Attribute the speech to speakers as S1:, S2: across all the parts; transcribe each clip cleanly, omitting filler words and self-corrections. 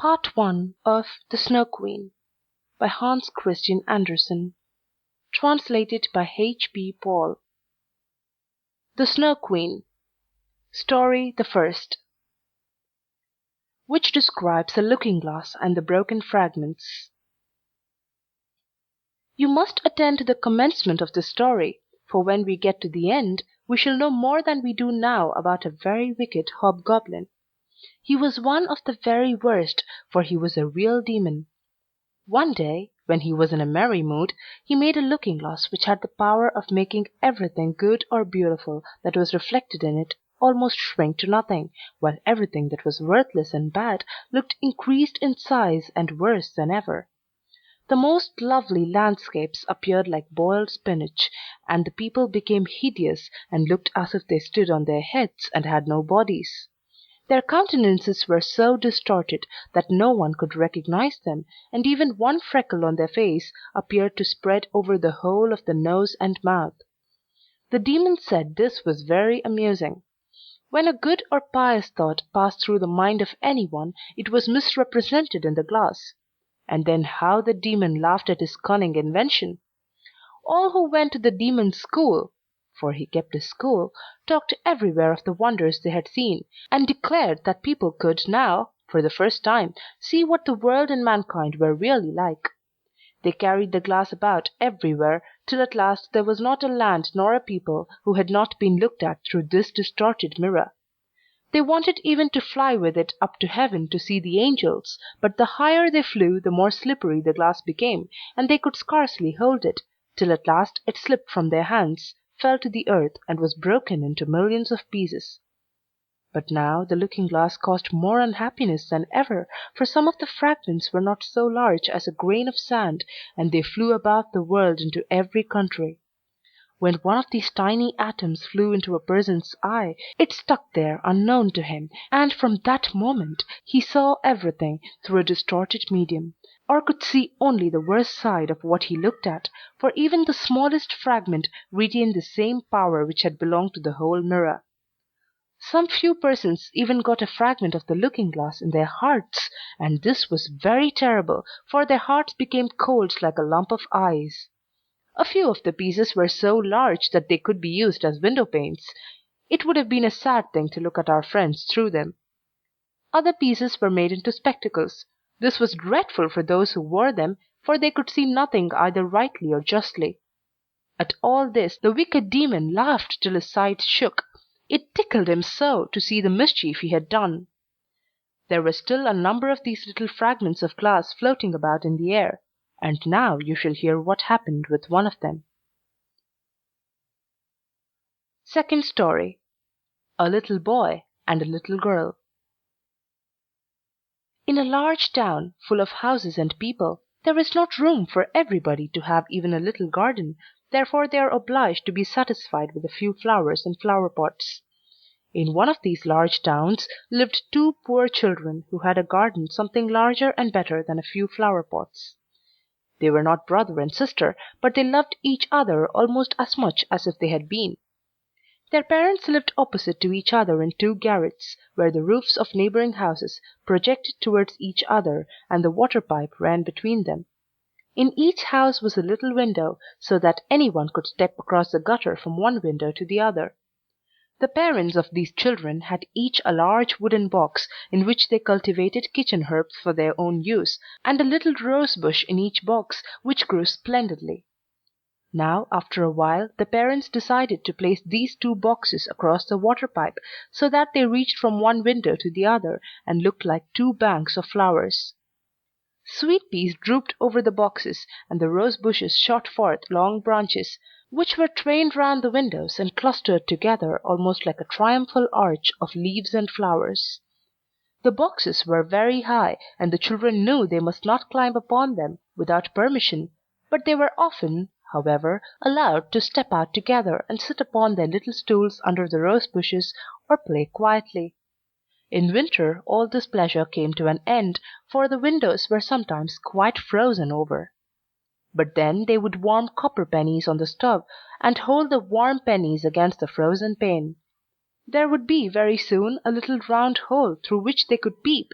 S1: Part One of The Snow Queen by Hans Christian Andersen. Translated by H. B. Paul. The Snow Queen. Story the First. Which describes a looking glass and the broken fragments. You must attend to the commencement of the story, for when we get to the end, we shall know more than we do now about a very wicked hobgoblin. He was one of the very worst, for he was a real demon. One day, when he was in a merry mood, he made a looking glass which had the power of making everything good or beautiful that was reflected in it almost shrink to nothing, while everything that was worthless and bad looked increased in size and worse than ever. The most lovely landscapes appeared like boiled spinach, and the people became hideous and looked as if they stood on their heads and had no bodies. Their countenances were so distorted that no one could recognize them, and even one freckle on their face appeared to spread over the whole of the nose and mouth. The demon said this was very amusing. When a good or pious thought passed through the mind of anyone, it was misrepresented in the glass. And then how the demon laughed at his cunning invention! All who went to the demon's school, for he kept a school, talked everywhere of the wonders they had seen, and declared that people could now, for the first time, see what the world and mankind were really like. They carried the glass about everywhere, till at last there was not a land nor a people who had not been looked at through this distorted mirror. They wanted even to fly with it up to heaven to see the angels, but the higher they flew the more slippery the glass became, and they could scarcely hold it, till at last it slipped from their hands, fell to the earth, and was broken into millions of pieces. But now the looking glass caused more unhappiness than ever, for some of the fragments were not so large as a grain of sand, and they flew about the world into every country. When one of these tiny atoms flew into a person's eye, it stuck there unknown to him, and from that moment he saw everything through a distorted medium, or could see only the worst side of what he looked at, for even the smallest fragment retained the same power which had belonged to the whole mirror. Some few persons even got a fragment of the looking glass in their hearts, and this was very terrible, for their hearts became cold like a lump of ice. A few of the pieces were so large that they could be used as window panes. It would have been a sad thing to look at our friends through them. Other pieces were made into spectacles. This was dreadful for those who wore them, for they could see nothing either rightly or justly. At all this the wicked demon laughed till his sides shook. It tickled him so to see the mischief he had done. There were still a number of these little fragments of glass floating about in the air, and now you shall hear what happened with one of them. Second story. A little boy and a little girl. In a large town, full of houses and people, there is not room for everybody to have even a little garden, therefore they are obliged to be satisfied with a few flowers in flower pots. In one of these large towns lived two poor children who had a garden something larger and better than a few flower pots. They were not brother and sister, but they loved each other almost as much as if they had been. Their parents lived opposite to each other in two garrets, where the roofs of neighboring houses projected towards each other, and the water pipe ran between them. In each house was a little window, so that anyone could step across the gutter from one window to the other. The parents of these children had each a large wooden box in which they cultivated kitchen herbs for their own use, and a little rose bush in each box, which grew splendidly. Now, after a while, the parents decided to place these two boxes across the water pipe, so that they reached from one window to the other, and looked like two banks of flowers. Sweet peas drooped over the boxes, and the rose bushes shot forth long branches, which were trained round the windows and clustered together almost like a triumphal arch of leaves and flowers. The boxes were very high, and the children knew they must not climb upon them without permission, but they were often, however, allowed to step out together and sit upon their little stools under the rose bushes, or play quietly. In winter all this pleasure came to an end, for the windows were sometimes quite frozen over. But then they would warm copper pennies on the stove, and hold the warm pennies against the frozen pane. There would be very soon a little round hole through which they could peep,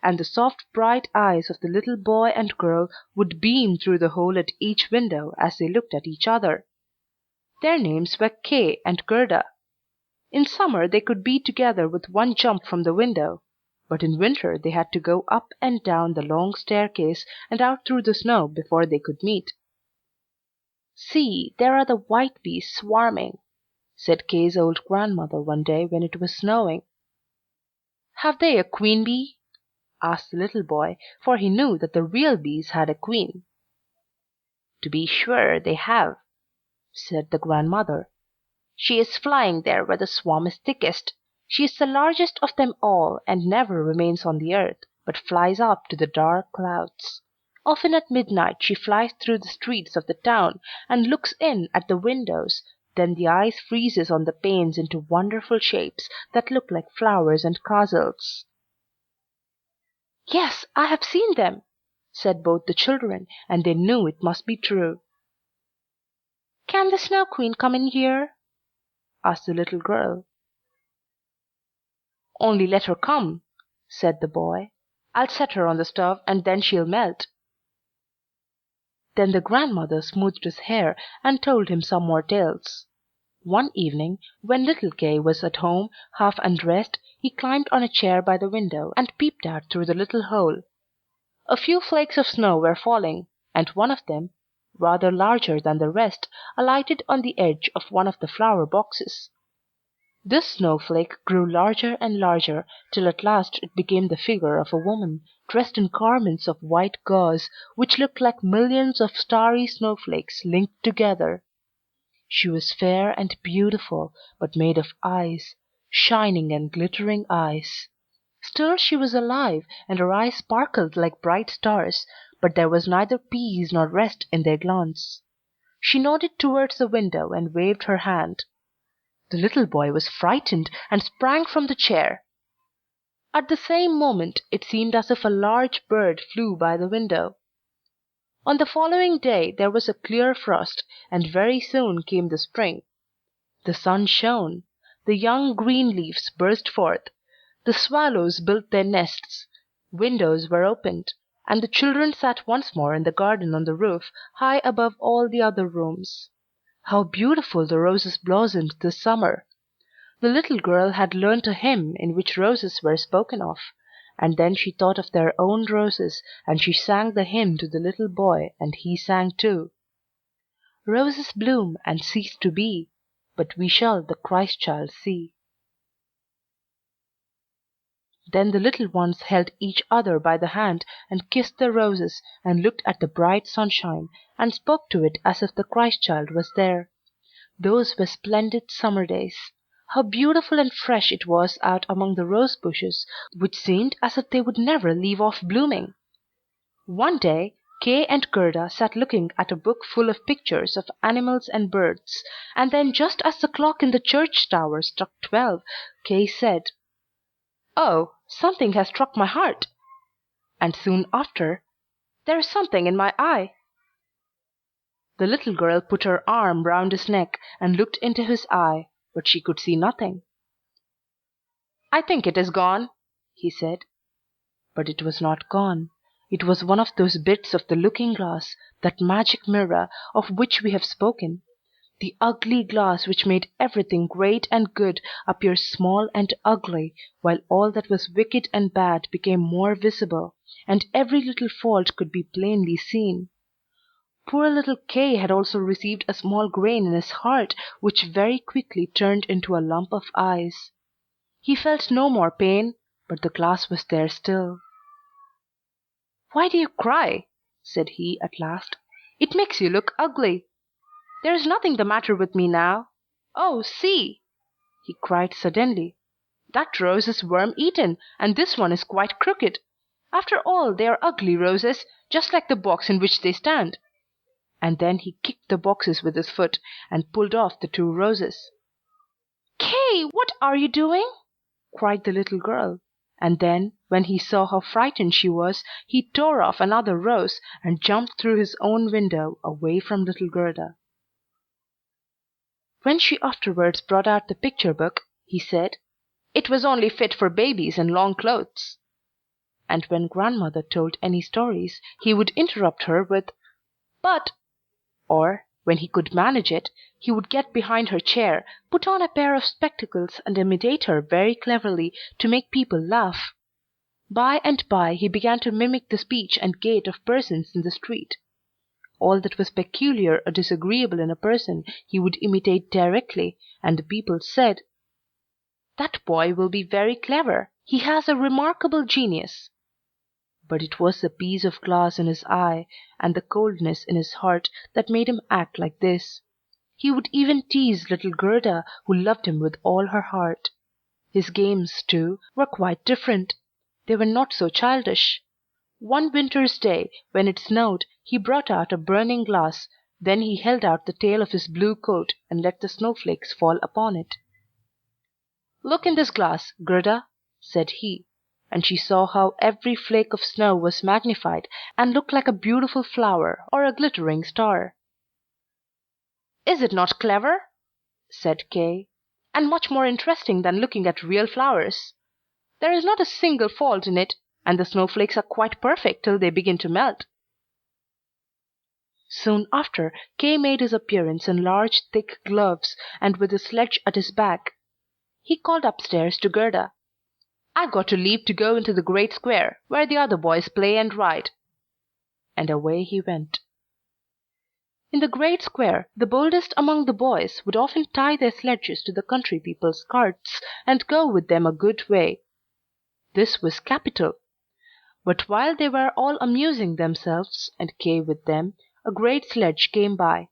S1: and the soft bright eyes of the little boy and girl would beam through the hole at each window as they looked at each other. Their names were Kay and Gerda. In summer they could be together with one jump from the window, but in winter they had to go up and down the long staircase and out through the snow before they could meet. "See, there are the white bees swarming," said Kay's old grandmother one day when it was snowing. "Have they a queen bee?" asked the little boy, for he knew that the real bees had a queen. "To be sure they have," said the grandmother. "She is flying there where the swarm is thickest. She is the largest of them all, and never remains on the earth, but flies up to the dark clouds. Often at midnight she flies through the streets of the town, and looks in at the windows, then the ice freezes on the panes into wonderful shapes that look like flowers and castles." "Yes, I have seen them," said both the children, and they knew it must be true. "Can the Snow Queen come in here?" asked the little girl. "Only let her come," said the boy. "I'll set her on the stove, and then she'll melt." Then the grandmother smoothed his hair and told him some more tales. One evening, when little Kay was at home, half undressed, he climbed on a chair by the window and peeped out through the little hole. A few flakes of snow were falling, and one of them, rather larger than the rest, alighted on the edge of one of the flower boxes. This snowflake grew larger and larger, till at last it became the figure of a woman, dressed in garments of white gauze, which looked like millions of starry snowflakes linked together. She was fair and beautiful, but made of ice, shining and glittering ice. Still she was alive, and her eyes sparkled like bright stars, but there was neither peace nor rest in their glance. She nodded towards the window and waved her hand. The little boy was frightened, and sprang from the chair. At the same moment it seemed as if a large bird flew by the window. On the following day there was a clear frost, and very soon came the spring. The sun shone, the young green leaves burst forth, the swallows built their nests, windows were opened, and the children sat once more in the garden on the roof, high above all the other rooms. How beautiful the roses blossomed this summer! The little girl had learnt a hymn in which roses were spoken of, and then she thought of their own roses, and she sang the hymn to the little boy, and he sang too: "Roses bloom and cease to be, but we shall the Christ child see." Then the little ones held each other by the hand, and kissed the roses, and looked at the bright sunshine, and spoke to it as if the Christ child was there. Those were splendid summer days. How beautiful and fresh it was out among the rose bushes, which seemed as if they would never leave off blooming. One day Kay and Gerda sat looking at a book full of pictures of animals and birds, and then just as the clock in the church tower struck 12, Kay said, "Oh, something has struck my heart!" And soon after, "There is something in my eye." The little girl put her arm round his neck and looked into his eye, but she could see nothing. "I think it is gone," he said. But it was not gone. It was one of those bits of the looking glass, that magic mirror, of which we have spoken. The ugly glass which made everything great and good appear small and ugly, while all that was wicked and bad became more visible, and every little fault could be plainly seen. Poor little Kay had also received a small grain in his heart, which very quickly turned into a lump of ice. He felt no more pain, but the glass was there still. "Why do you cry?" said he at last. "It makes you look ugly. There is nothing the matter with me now. Oh, see!" he cried suddenly. "That rose is worm eaten, and this one is quite crooked. After all, they are ugly roses, just like the box in which they stand." And then he kicked the boxes with his foot, and pulled off the two roses. "Kay, what are you doing?" cried the little girl. And then, when he saw how frightened she was, he tore off another rose, and jumped through his own window, away from little Gerda. When she afterwards brought out the picture book, he said, It was only fit for babies and long clothes." And when grandmother told any stories, he would interrupt her with, "But," or, when he could manage it, he would get behind her chair, put on a pair of spectacles and imitate her very cleverly to make people laugh. By and by he began to mimic the speech and gait of persons in the street. All that was peculiar or disagreeable in a person he would imitate directly, and the people said, "That boy will be very clever. He has a remarkable genius." But it was the piece of glass in his eye and the coldness in his heart that made him act like this. He would even tease little Gerda, who loved him with all her heart. His games, too, were quite different. They were not so childish. One winter's day, when it snowed, he brought out a burning glass, then he held out the tail of his blue coat and let the snowflakes fall upon it. "Look in this glass, Gerda," said he, and she saw how every flake of snow was magnified and looked like a beautiful flower or a glittering star. "Is it not clever?" said Kay, "and much more interesting than looking at real flowers? There is not a single fault in it, and the snowflakes are quite perfect till they begin to melt." Soon after, Kay made his appearance in large thick gloves, and with his sledge at his back. He called upstairs to Gerda, "I've got leave to go into the great square, where the other boys play and ride." And away he went. In the great square, the boldest among the boys would often tie their sledges to the country people's carts, and go with them a good way. This was capital. But while they were all amusing themselves, and Kay with them, a great sledge came by.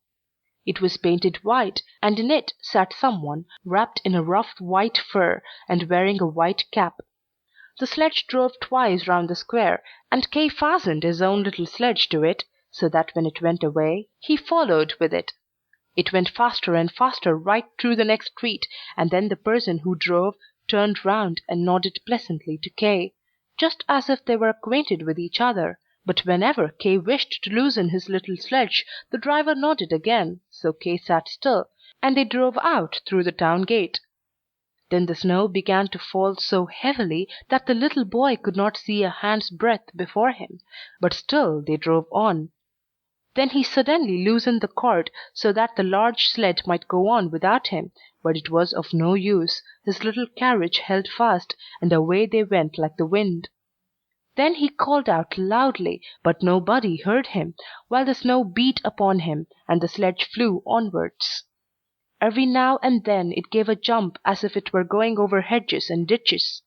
S1: It was painted white, and in it sat someone, wrapped in a rough white fur, and wearing a white cap. The sledge drove twice round the square, and Kay fastened his own little sledge to it, so that when it went away, he followed with it. It went faster and faster right through the next street, and then the person who drove turned round and nodded pleasantly to Kay, just as if they were acquainted with each other. But whenever Kay wished to loosen his little sledge, the driver nodded again, so Kay sat still, and they drove out through the town gate. Then the snow began to fall so heavily that the little boy could not see a hand's breadth before him, but still they drove on. Then he suddenly loosened the cord so that the large sled might go on without him, but it was of no use, his little carriage held fast, and away they went like the wind. Then he called out loudly, but nobody heard him, while the snow beat upon him, and the sledge flew onwards. Every now and then it gave a jump as if it were going over hedges and ditches.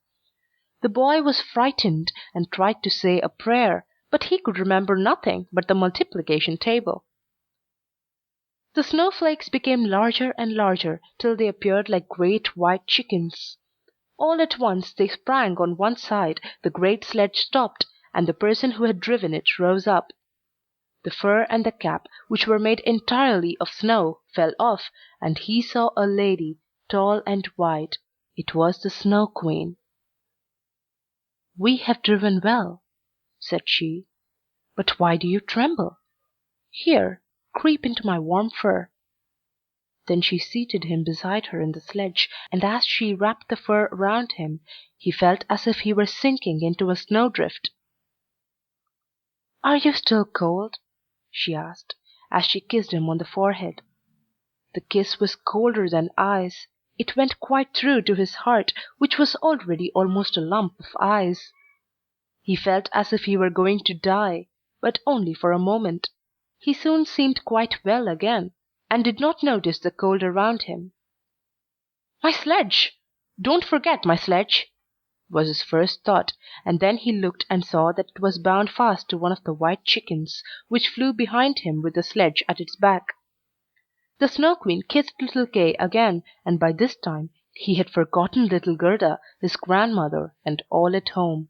S1: The boy was frightened, and tried to say a prayer, but he could remember nothing but the multiplication table. The snowflakes became larger and larger, till they appeared like great white chickens. All at once they sprang on one side, the great sledge stopped, and the person who had driven it rose up. The fur and the cap, which were made entirely of snow, fell off, and he saw a lady, tall and white. It was the Snow Queen. "We have driven well," said she, "but why do you tremble? Here, creep into my warm fur." Then she seated him beside her in the sledge, and as she wrapped the fur around him, he felt as if he were sinking into a snowdrift. "Are you still cold?" she asked, as she kissed him on the forehead. The kiss was colder than ice. It went quite through to his heart, which was already almost a lump of ice. He felt as if he were going to die, but only for a moment. He soon seemed quite well again, and did not notice the cold around him. "My sledge! Don't forget my sledge!" was his first thought, and then he looked and saw that it was bound fast to one of the white chickens, which flew behind him with the sledge at its back. The Snow Queen kissed little Kay again, and by this time he had forgotten little Gerda, his grandmother, and all at home.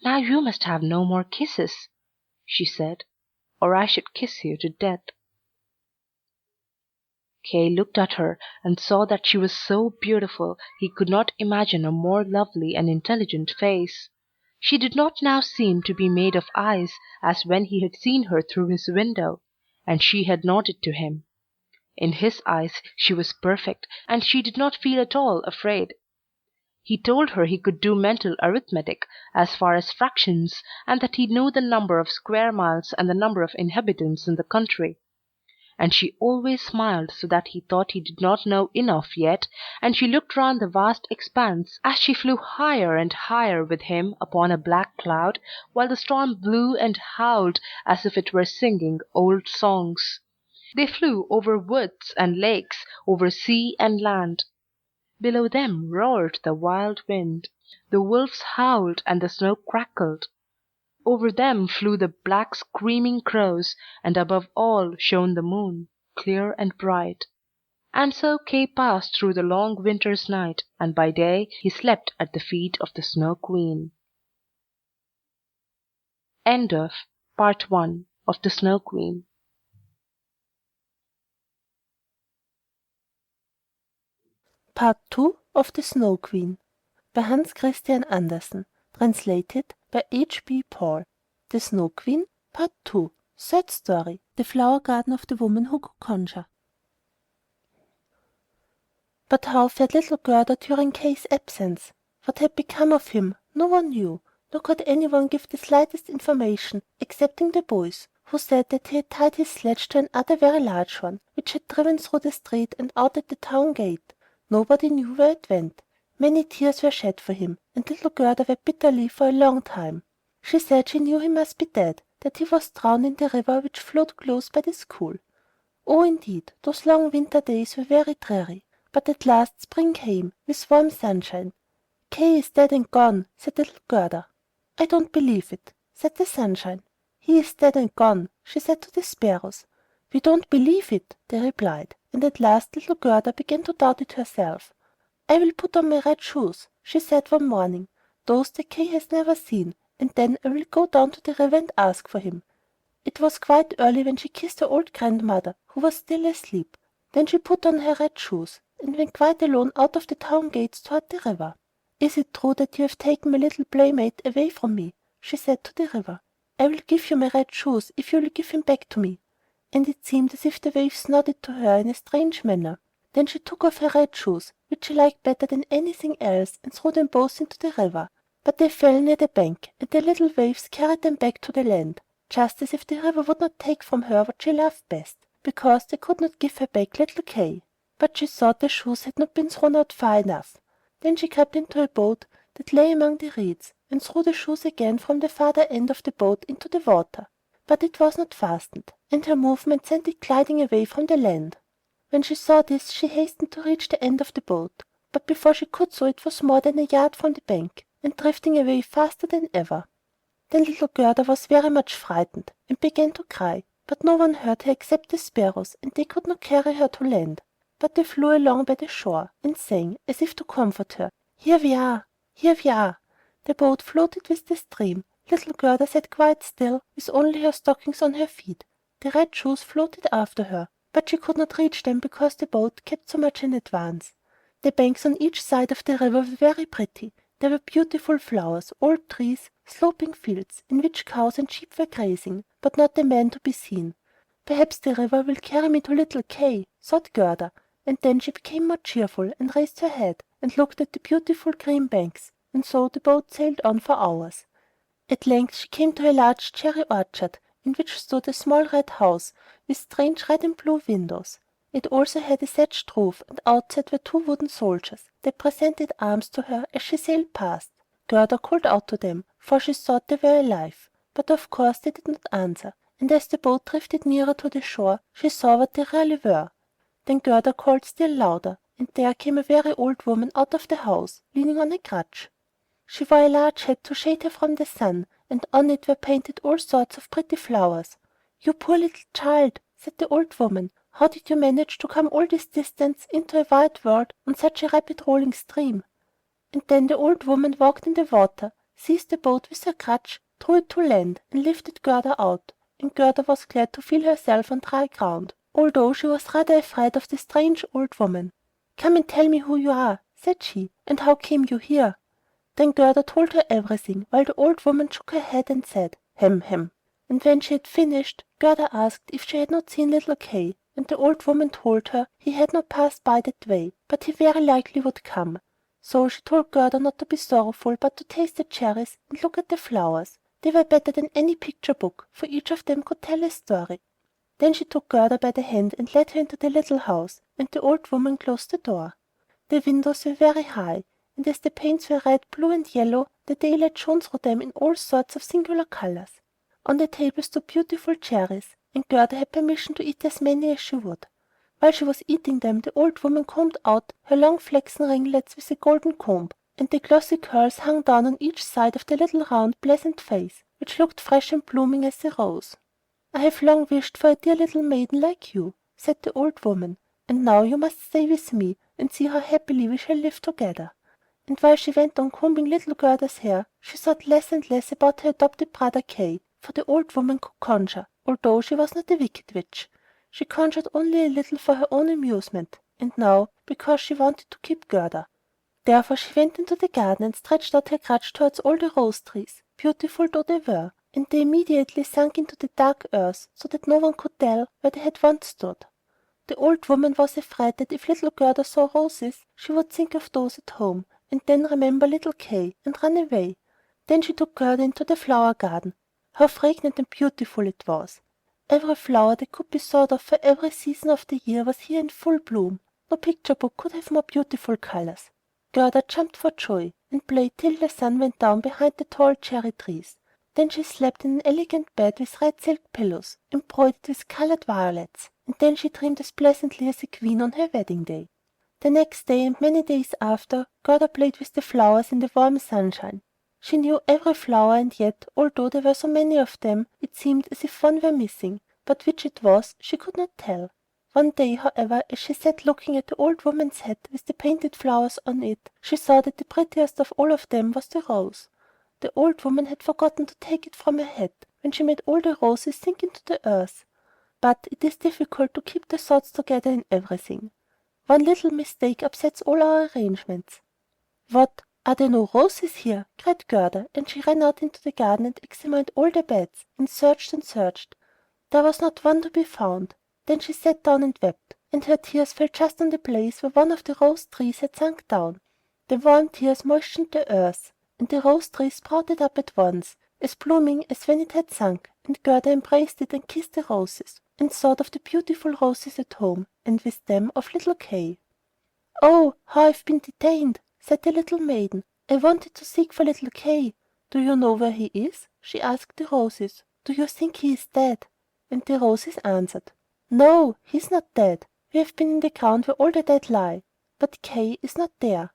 S1: "Now you must have no more kisses," she said, "or I should kiss you to death." Kay looked at her, and saw that she was so beautiful he could not imagine a more lovely and intelligent face. She did not now seem to be made of ice, as when he had seen her through his window, and she had nodded to him. In his eyes she was perfect, and she did not feel at all afraid. He told her he could do mental arithmetic, as far as fractions, and that he knew the number of square miles and the number of inhabitants in the country. And she always smiled so that he thought he did not know enough yet, and she looked round the vast expanse as she flew higher and higher with him upon a black cloud, while the storm blew and howled as if it were singing old songs. They flew over woods and lakes, over sea and land. Below them roared the wild wind. The wolves howled and the snow crackled. Over them flew the black screaming crows, and above all shone the moon, clear and bright. And so Kay passed through the long winter's night, and by day he slept at the feet of the Snow Queen. End of Part 1 of The Snow Queen.
S2: Part 2 of The Snow Queen by Hans Christian Andersen. Translated by H.B. Paul. The Snow Queen, Part 2. Third Story. The Flower Garden of the Woman Who Could Conjure. But how fared little Gerda during Kay's absence? What had become of him, no one knew, nor could any one give the slightest information, excepting the boys, who said that he had tied his sledge to another very large one, which had driven through the street and out at the town gate. Nobody knew where it went. Many tears were shed for him, and little Gerda wept bitterly for a long time. She said she knew he must be dead, that he was drowned in the river which flowed close by the school. Oh, indeed, those long winter days were very dreary. But at last spring came, with warm sunshine. "Kay is dead and gone," said little Gerda. "I don't believe it," said the sunshine. "He is dead and gone," she said to the sparrows. "We don't believe it," they replied, and at last little Gerda began to doubt it herself. "I will put on my red shoes," she said one morning, "those that Kay has never seen, and then I will go down to the river and ask for him." It was quite early when she kissed her old grandmother, who was still asleep. Then she put on her red shoes, and went quite alone out of the town gates toward the river. "Is it true that you have taken my little playmate away from me?" she said to the river. "I will give you my red shoes if you will give him back to me." And it seemed as if the waves nodded to her in a strange manner. Then she took off her red shoes, which she liked better than anything else, and threw them both into the river. But they fell near the bank, and the little waves carried them back to the land, just as if the river would not take from her what she loved best, because they could not give her back little Kay. But she thought the shoes had not been thrown out far enough. Then she crept into a boat that lay among the reeds, and threw the shoes again from the farther end of the boat into the water. But it was not fastened, and her movement sent it gliding away from the land. When she saw this she hastened to reach the end of the boat, but before she could so it was more than a yard from the bank, and drifting away faster than ever. Then little Gerda was very much frightened, and began to cry, but no one heard her except the sparrows, and they could not carry her to land. But they flew along by the shore, and sang, as if to comfort her, "Here we are! Here we are!" The boat floated with the stream. Little Gerda sat quite still, with only her stockings on her feet. The red shoes floated after her, but she could not reach them because the boat kept so much in advance. The banks on each side of the river were very pretty. There were beautiful flowers, old trees, sloping fields, in which cows and sheep were grazing, but not a man to be seen. "Perhaps the river will carry me to little Kay," thought Gerda, and then she became more cheerful, and raised her head, and looked at the beautiful green banks, and so the boat sailed on for hours. At length she came to a large cherry orchard, in which stood a small red house, with strange red and blue windows. It also had a thatched roof, and outside were two wooden soldiers, that presented arms to her as she sailed past. Gerda called out to them, for she thought they were alive, but of course they did not answer, and as the boat drifted nearer to the shore she saw what they really were. Then Gerda called still louder, and there came a very old woman out of the house, leaning on a crutch. She wore a large hat to shade her from the sun, and on it were painted all sorts of pretty flowers. "You poor little child," said the old woman, "how did you manage to come all this distance into a wide world on such a rapid rolling stream?" And then the old woman walked in the water, seized the boat with her crutch, drew it to land, and lifted Gerda out, and Gerda was glad to feel herself on dry ground, although she was rather afraid of the strange old woman. "Come and tell me who you are," said she, "and how came you here?" Then Gerda told her everything, while the old woman shook her head and said, "Hem, hem." And when she had finished, Gerda asked if she had not seen little Kay, and the old woman told her he had not passed by that way, but he very likely would come. So she told Gerda not to be sorrowful, but to taste the cherries and look at the flowers. They were better than any picture book, for each of them could tell a story. Then she took Gerda by the hand and led her into the little house, and the old woman closed the door. The windows were very high, and as the panes were red, blue, and yellow, the daylight shone through them in all sorts of singular colors. On the table stood beautiful cherries, and Gerda had permission to eat as many as she would. While she was eating them, the old woman combed out her long flaxen ringlets with a golden comb, and the glossy curls hung down on each side of the little round, pleasant face, which looked fresh and blooming as a rose. "I have long wished for a dear little maiden like you," said the old woman, "and now you must stay with me and see how happily we shall live together." And while she went on combing little Gerda's hair, she thought less and less about her adopted brother Kay, for the old woman could conjure, although she was not a wicked witch. She conjured only a little for her own amusement, and now because she wanted to keep Gerda. Therefore she went into the garden and stretched out her crutch towards all the rose trees, beautiful though they were, and they immediately sunk into the dark earth, so that no one could tell where they had once stood. The old woman was afraid that if little Gerda saw roses, she would think of those at home, and then remember little Kay, and run away. Then she took Gerda into the flower garden. How fragrant and beautiful it was! Every flower that could be thought of for every season of the year was here in full bloom. No picture book could have more beautiful colors. Gerda jumped for joy, and played till the sun went down behind the tall cherry trees. Then she slept in an elegant bed with red silk pillows, embroidered with colored violets, and then she dreamed as pleasantly as a queen on her wedding day. The next day, and many days after, Gerda played with the flowers in the warm sunshine. She knew every flower, and yet, although there were so many of them, it seemed as if one were missing, but which it was she could not tell. One day, however, as she sat looking at the old woman's hat with the painted flowers on it, she saw that the prettiest of all of them was the rose. The old woman had forgotten to take it from her hat when she made all the roses sink into the earth. But it is difficult to keep the thoughts together in everything. One little mistake upsets all our arrangements. "What! Are there no roses here?" cried Gerda, and she ran out into the garden and examined all the beds, and searched and searched. There was not one to be found. Then she sat down and wept, and her tears fell just on the place where one of the rose trees had sunk down. The warm tears moistened the earth, and the rose tree sprouted up at once, as blooming as when it had sunk, and Gerda embraced it and kissed the roses, and thought of the beautiful roses at home, and with them of little Kay. "Oh, how I've been detained!" said the little maiden. "I wanted to seek for little Kay. Do you know where he is?" she asked the roses. "Do you think he is dead?" And the roses answered, "No, he is not dead. We have been in the ground where all the dead lie. But Kay is not there."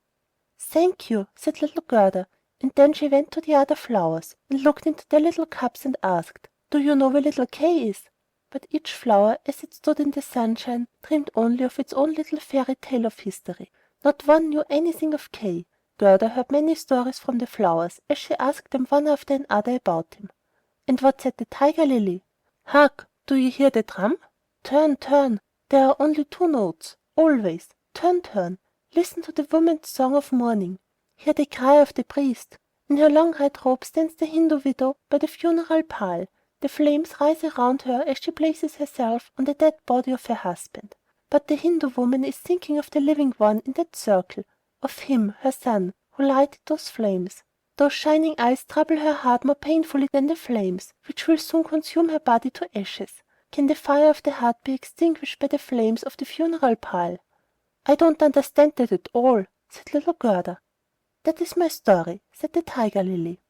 S2: "Thank you," said little Gerda, and then she went to the other flowers, and looked into their little cups, and asked, "Do you know where little Kay is?" But each flower, as it stood in the sunshine, dreamed only of its own little fairy tale of history. Not one knew anything of Kay. Gerda heard many stories from the flowers, as she asked them one after another about him. And what said the tiger lily? "Hark! Do you hear the drum? Turn, turn! There are only two notes, always. Turn, turn! Listen to the woman's song of mourning. Hear the cry of the priest. In her long red robe stands the Hindu widow by the funeral pile. The flames rise around her as she places herself on the dead body of her husband. But the Hindu woman is thinking of the living one in that circle, of him, her son, who lighted those flames. Those shining eyes trouble her heart more painfully than the flames, which will soon consume her body to ashes. Can the fire of the heart be extinguished by the flames of the funeral pile?" "I don't understand that at all," said little Gerda. "That is my story," said the tiger lily.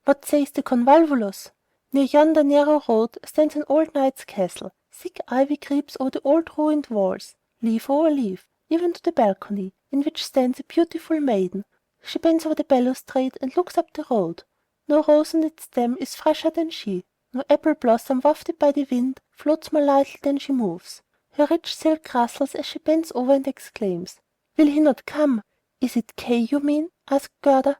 S2: "What says the convolvulus? Near yonder narrow road stands an old knight's castle. Thick ivy creeps over the old ruined walls, leaf over leaf, even to the balcony, in which stands a beautiful maiden. She bends over the balustrade and looks up the road. No rose on its stem is fresher than she. No apple blossom wafted by the wind floats more lightly than she moves. Her rich silk rustles as she bends over and exclaims, 'Will he not come?'" "Is it Kay you mean?" asked Gerda.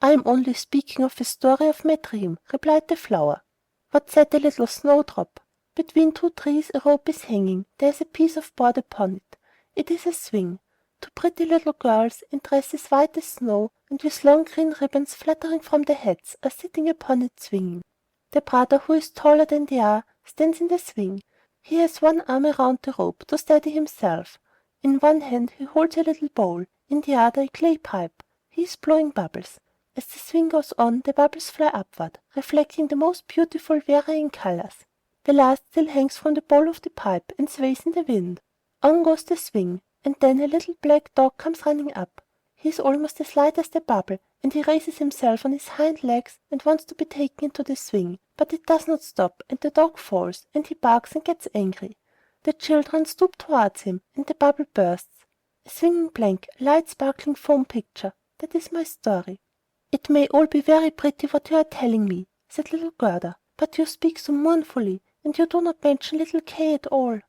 S2: "I am only speaking of a story of my dream," replied the flower. "What said the little snowdrop? 'Between two trees a rope is hanging. There is a piece of board upon it. It is a swing.' Two pretty little girls, in dresses white as snow, and with long green ribbons fluttering from their hats, are sitting upon it swinging. The brother, who is taller than they are, stands in the swing. He has one arm around the rope to steady himself. In one hand he holds a little bowl, in the other a clay pipe. He is blowing bubbles. As the swing goes on, the bubbles fly upward, reflecting the most beautiful varying colors. The last still hangs from the bowl of the pipe and sways in the wind. On goes the swing, and then a little black dog comes running up. He is almost as light as the bubble, and he raises himself on his hind legs and wants to be taken into the swing, but it does not stop, and the dog falls, and he barks and gets angry. The children stoop towards him, and the bubble bursts. A swinging plank, a light sparkling foam picture. That is my story. "It may all be very pretty what you are telling me," said little Gerda, "but you speak so mournfully, and you do not mention little Kay at all."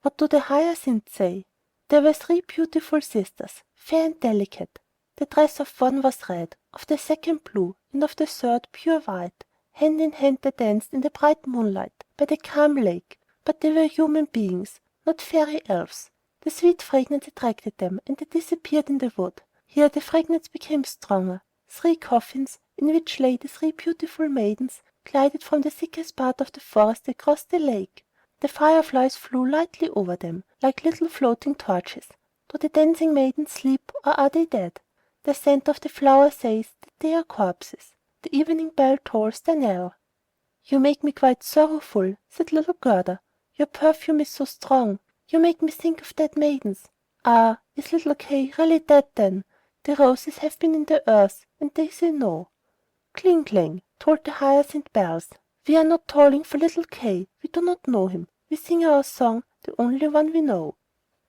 S2: "What do the hyacinths say?" "There were three beautiful sisters, fair and delicate. The dress of one was red, of the second blue, and of the third pure white. Hand in hand they danced in the bright moonlight by the calm lake, but they were human beings, not fairy elves. The sweet fragrance attracted them, and they disappeared in the wood. Here the fragrance became stronger. Three coffins, in which lay the three beautiful maidens, glided from the thickest part of the forest across the lake. The fireflies flew lightly over them, like little floating torches. Do the dancing maidens sleep, or are they dead? The scent of the flower says that they are corpses. The evening bell tolls their knell." "You make me quite sorrowful," said little Gerda. "Your perfume is so strong. You make me think of dead maidens. Ah, is little Kay really dead then? The roses have been in the earth, and they say no." "Cling, clang," tolled the hyacinth bells. "We are not tolling for little Kay. We do not know him. We sing our song, the only one we know."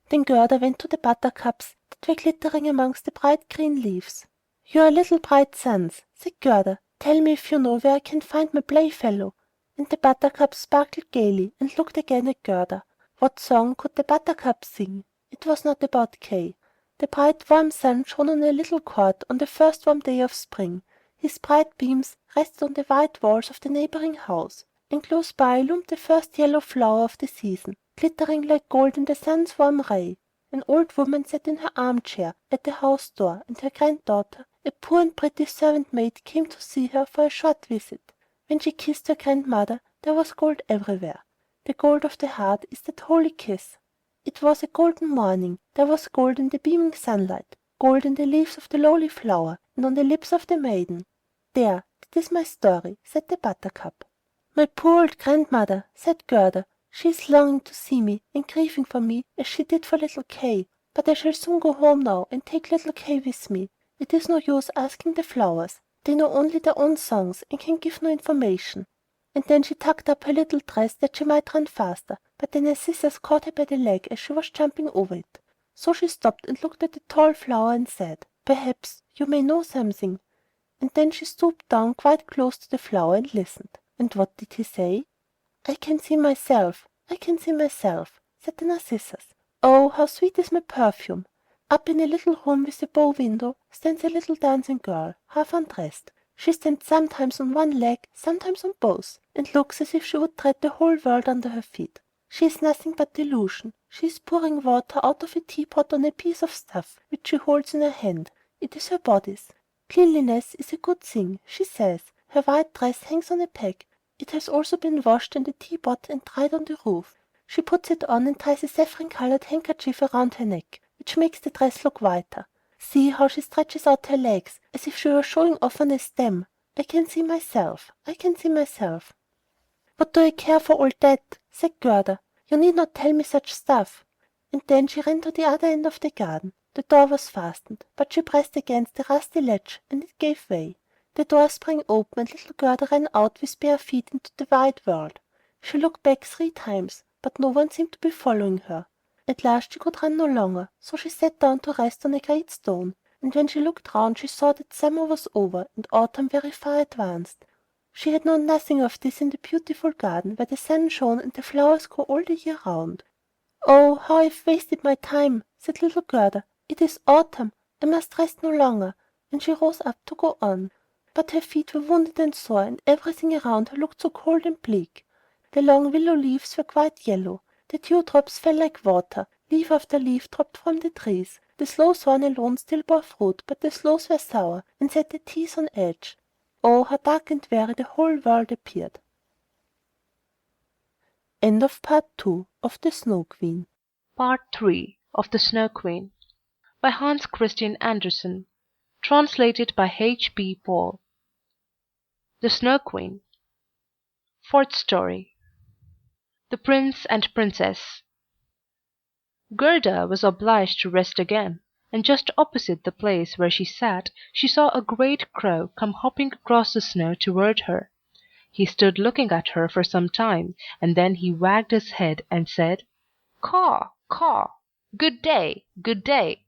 S2: Then Gerda went to the buttercups that were glittering amongst the bright green leaves. "You are little bright suns," said Gerda. "Tell me if you know where I can find my playfellow." And the buttercups sparkled gaily and looked again at Gerda. What song could the buttercups sing? It was not about Kay. The bright warm sun shone on a little court on the first warm day of spring. His bright beams rested on the white walls of the neighboring house, and close by loomed the first yellow flower of the season, glittering like gold in the sun's warm ray. An old woman sat in her armchair at the house door, and her granddaughter, a poor and pretty servant maid, came to see her for a short visit. When she kissed her grandmother, there was gold everywhere. The gold of the heart is that holy kiss. It was a golden morning. There was gold in the beaming sunlight, gold in the leaves of the lowly flower, and on the lips of the maiden. "There, that is my story," said the buttercup. "My poor old grandmother," said Gerda. "She is longing to see me, and grieving for me as she did for little Kay. But I shall soon go home now, and take little Kay with me. It is no use asking the flowers. They know only their own songs, and can give no information." And then she tucked up her little dress that she might run faster, but the narcissus caught her by the leg as she was jumping over it. So she stopped and looked at the tall flower and said, "Perhaps you may know something." And then she stooped down quite close to the flower and listened. And what did he say? "I can see myself, I can see myself," said the narcissus. "Oh, how sweet is my perfume!" Up in a little room with a bow window stands a little dancing girl, half undressed. She stands sometimes on one leg, sometimes on both, and looks as if she would tread the whole world under her feet. She is nothing but delusion. She is pouring water out of a teapot on a piece of stuff which she holds in her hand. It is her bodice. "Cleanliness is a good thing," she says. Her white dress hangs on a peg. It has also been washed in the teapot and dried on the roof. She puts it on and ties a saffron-colored handkerchief around her neck, which makes the dress look whiter. See how she stretches out her legs, as if she were showing off on a stem. I can see myself, I can see myself." "What do I care for all that?" said Gerda. "You need not tell me such stuff." And then she ran to the other end of the garden. The door was fastened, but she pressed against the rusty latch, and it gave way. The door sprang open, and little Gerda ran out with bare feet into the wide world. She looked back 3 times, but no one seemed to be following her. At last she could run no longer, so she sat down to rest on a great stone. And when she looked round she saw that summer was over and autumn very far advanced. She had known nothing of this in the beautiful garden where the sun shone and the flowers grew all the year round. "Oh, how I have wasted my time!" said little Gerda. "It is autumn. I must rest no longer." And she rose up to go on. But her feet were wounded and sore, and everything around her looked so cold and bleak. The long willow leaves were quite yellow. The dewdrops fell like water. Leaf after leaf dropped from the trees. The sloe thorn alone still bore fruit, but the sloes were sour, and set the teeth on edge. Oh, how dark and weary the whole world appeared. End of Part 2 of The Snow Queen.
S1: Part 3 of The Snow Queen. by Hans Christian Andersen. Translated by H. B. Paul. The Snow Queen. Fourth story. The Prince and Princess. Gerda was obliged to rest again, and just opposite the place where she sat she saw a great crow come hopping across the snow toward her. He stood looking at her for some time, and then he wagged his head and said, "Caw, caw! Good day, good day."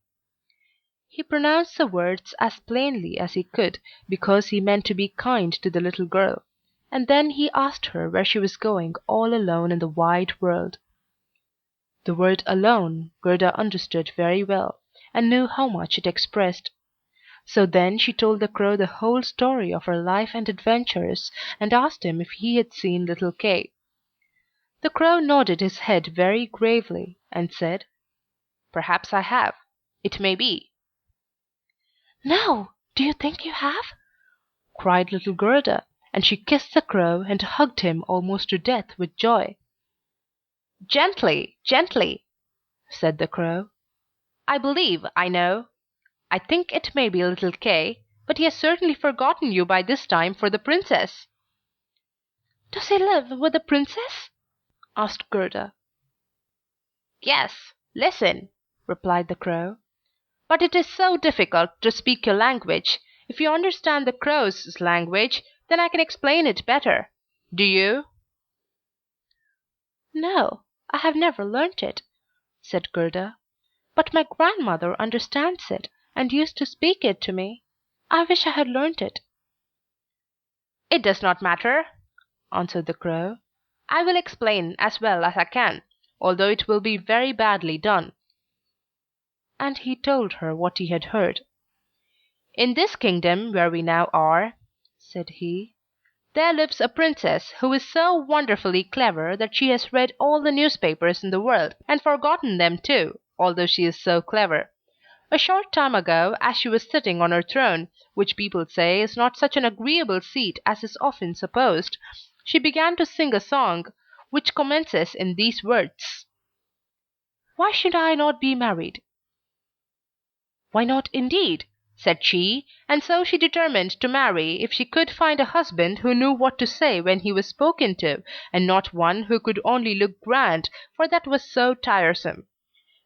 S1: He pronounced the words as plainly as he could, because he meant to be kind to the little girl, and then he asked her where she was going all alone in the wide world. The word alone Gerda understood very well, and knew how much it expressed. So then she told the crow the whole story of her life and adventures, and asked him if he had seen little Kay. The crow nodded his head very gravely, and said, "Perhaps I have. It may be." "No, do you think you have?" cried little Gerda, and she kissed the crow and hugged him almost to death with joy. "Gently, gently," said the crow. "I believe I know. I think it may be little Kay, but he has certainly forgotten you by this time for the Princess." "Does he live with the Princess?" asked Gerda. "Yes, listen," replied the crow. "But it is so difficult to speak your language. If you understand the crow's language, then I can explain it better. Do you?" "No, I have never learnt it," said Gerda. "But my grandmother understands it, and used to speak it to me. I wish I had learnt it." "It does not matter," answered the crow. "I will explain as well as I can, although it will be very badly done." And he told her what he had heard. "In this kingdom where we now are," said he, "there lives a princess who is so wonderfully clever that she has read all the newspapers in the world, and forgotten them too, although she is so clever. A short time ago, as she was sitting on her throne, which people say is not such an agreeable seat as is often supposed, she began to sing a song, which commences in these words: 'Why should I not be married?' 'Why not indeed?' said she, and so she determined to marry if she could find a husband who knew what to say when he was spoken to, and not one who could only look grand, for that was so tiresome.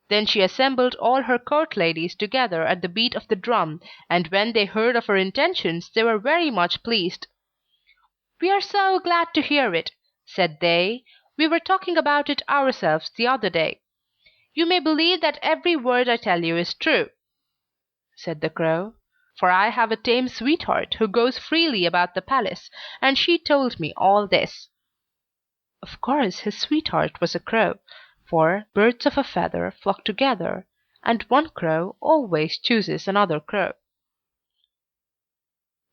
S1: Then she assembled all her court ladies together at the beat of the drum, and when they heard of her intentions they were very much pleased. 'We are so glad to hear it,' said they. 'We were talking about it ourselves the other day. You may believe that every word I tell you is true,' said the crow, 'for I have a tame sweetheart who goes freely about the palace, and she told me all this.' Of course his sweetheart was a crow, for birds of a feather flock together, and one crow always chooses another crow.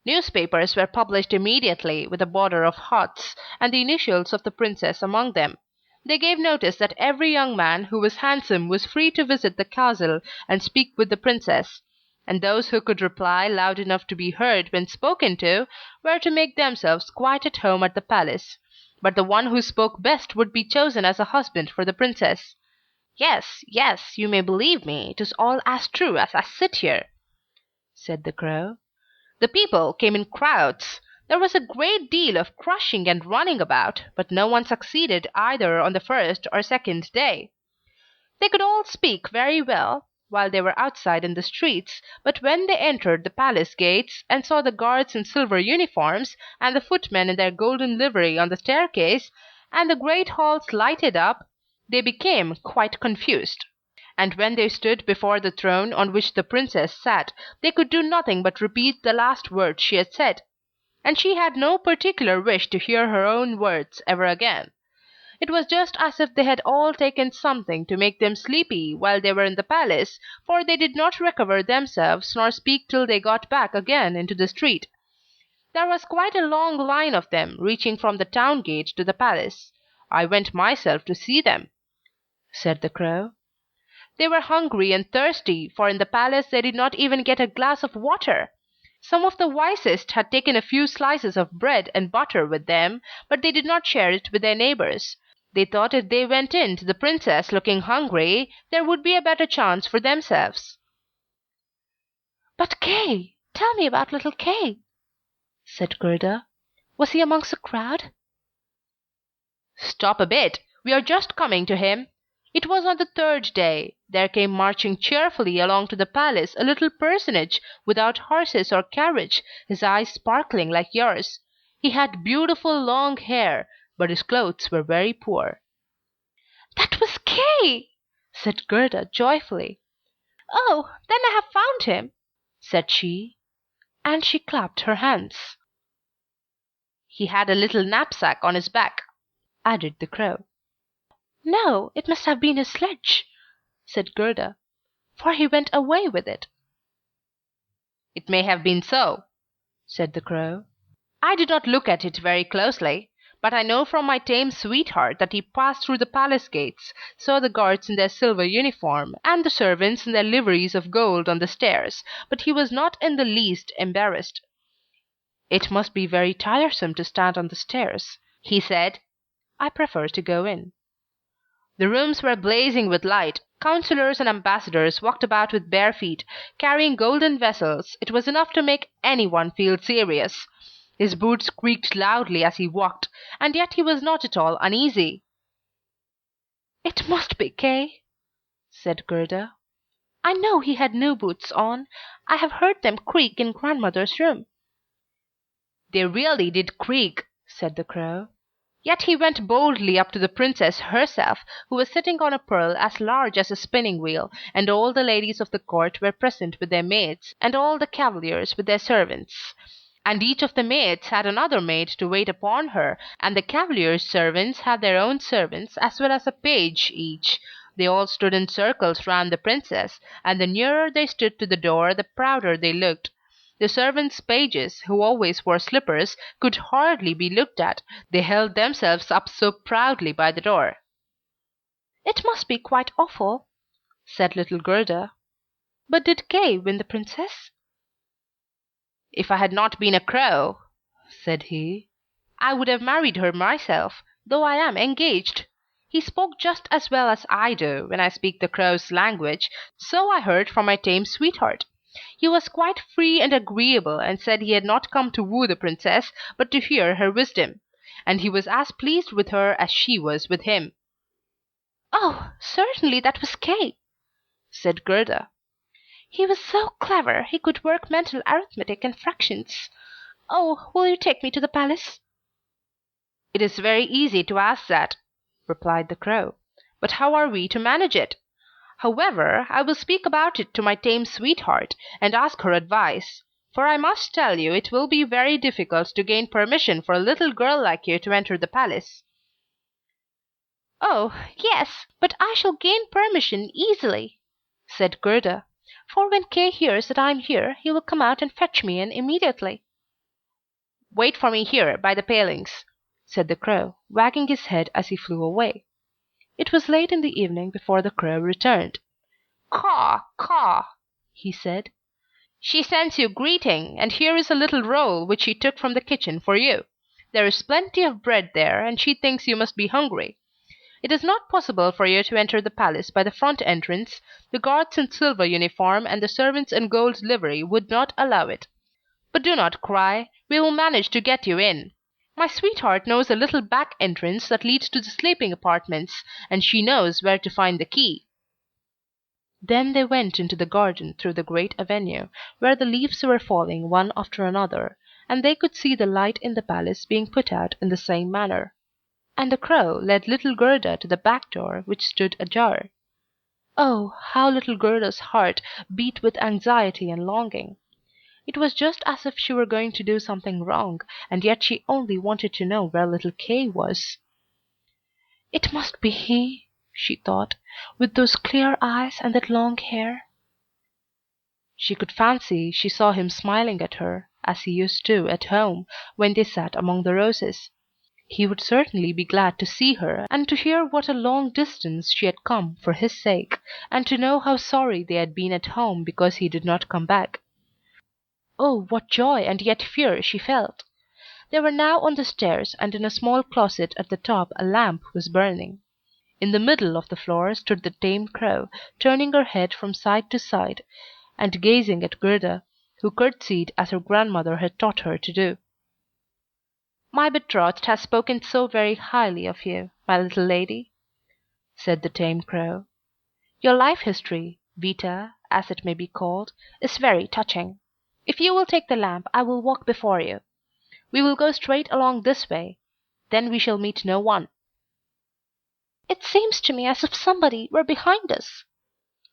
S1: Newspapers were published immediately, with a border of hearts, and the initials of the Princess among them. They gave notice that every young man who was handsome was free to visit the castle and speak with the Princess, and those who could reply loud enough to be heard when spoken to were to make themselves quite at home at the palace, but the one who spoke best would be chosen as a husband for the Princess. Yes, yes, you may believe me, it is all as true as I sit here," said the crow. "The people came in crowds. There was a great deal of crushing and running about, but no one succeeded either on the first or second day. They could all speak very well while they were outside in the streets, but when they entered the palace gates, and saw the guards in silver uniforms, and the footmen in their golden livery on the staircase, and the great halls lighted up, they became quite confused. And when they stood before the throne on which the Princess sat, they could do nothing but repeat the last words she had said. And she had no particular wish to hear her own words ever again. It was just as if they had all taken something to make them sleepy while they were in the palace, for they did not recover themselves nor speak till they got back again into the street. There was quite a long line of them, reaching from the town gate to the palace. I went myself to see them," said the crow. "They were hungry and thirsty, for in the palace they did not even get a glass of water. Some of the wisest had taken a few slices of bread and butter with them, but they did not share it with their neighbors. They thought if they went in to the Princess looking hungry, there would be a better chance for themselves." "But Kay! Tell me about little Kay," said Gerda. "Was he amongst the crowd?" "Stop a bit. We are just coming to him. It was on the third day. There came marching cheerfully along to the palace a little personage without horses or carriage, his eyes sparkling like yours. He had beautiful long hair, but his clothes were very poor." "That was Kay!" said Gerda joyfully. "Oh, then I have found him," said she, and she clapped her hands. "He had a little knapsack on his back," added the crow. "No, it must have been his sledge," said Gerda, "for he went away with it." "It may have been so," said the crow. "I did not look at it very closely, but I know from my tame sweetheart that he passed through the palace gates, saw the guards in their silver uniform, and the servants in their liveries of gold on the stairs, but he was not in the least embarrassed. 'It must be very tiresome to stand on the stairs,' he said. 'I prefer to go in.' The rooms were blazing with light. Councillors and ambassadors walked about with bare feet, carrying golden vessels. It was enough to make any one feel serious. His boots creaked loudly as he walked, and yet he was not at all uneasy. "It must be Kay," said Gerda. "I know he had new boots on. I have heard them creak in grandmother's room." "They really did creak," said the crow. Yet he went boldly up to the princess herself, who was sitting on a pearl as large as a spinning wheel, and all the ladies of the court were present with their maids, and all the cavaliers with their servants. And each of the maids had another maid to wait upon her, and the cavaliers' servants had their own servants, as well as a page each. They all stood in circles round the princess, and the nearer they stood to the door, the prouder they looked. The servants' pages, who always wore slippers, could hardly be looked at, they held themselves up so proudly by the door. "It must be quite awful," said little Gerda. "But did Kay win the princess?" "If I had not been a crow," said he, "I would have married her myself, though I am engaged. He spoke just as well as I do, when I speak the crow's language, so I heard from my tame sweetheart. He was quite free and agreeable, and said he had not come to woo the princess, but to hear her wisdom. And he was as pleased with her as she was with him." "Oh, certainly that was Kay," said Gerda. "He was so clever, he could work mental arithmetic and fractions. Oh, will you take me to the palace?" "It is very easy to ask that," replied the crow. "But how are we to manage it? However, I will speak about it to my tame sweetheart, and ask her advice. For I must tell you it will be very difficult to gain permission for a little girl like you to enter the palace." "Oh, yes, but I shall gain permission easily," said Gerda. "For when Kay hears that I am here, he will come out and fetch me in immediately." "Wait for me here, by the palings," said the crow, wagging his head as he flew away. It was late in the evening before the crow returned. "Caw, caw," he said. "She sends you greeting, and here is a little roll which she took from the kitchen for you. There is plenty of bread there, and she thinks you must be hungry. It is not possible for you to enter the palace by the front entrance. The guards in silver uniform and the servants in gold livery would not allow it. But do not cry, we will manage to get you in. My sweetheart knows a little back entrance that leads to the sleeping apartments, and she knows where to find the key." Then they went into the garden through the great avenue, where the leaves were falling one after another, and they could see the light in the palace being put out in the same manner. And the crow led little Gerda to the back door, which stood ajar. Oh, how little Gerda's heart beat with anxiety and longing! It was just as if she were going to do something wrong, and yet she only wanted to know where little Kay was. "It must be he," she thought, "with those clear eyes and that long hair." She could fancy she saw him smiling at her, as he used to at home, when they sat among the roses. He would certainly be glad to see her, and to hear what a long distance she had come for his sake, and to know how sorry they had been at home because he did not come back. Oh, what joy and yet fear she felt! They were now on the stairs, and in a small closet at the top a lamp was burning. In the middle of the floor stood the tame crow, turning her head from side to side, and gazing at Gerda, who curtsied as her grandmother had taught her to do. "My betrothed has spoken so very highly of you, my little lady," said the tame crow. "Your life history, vita, as it may be called, is very touching. If you will take the lamp, I will walk before you. We will go straight along this way. Then we shall meet no one." "It seems to me as if somebody were behind us,"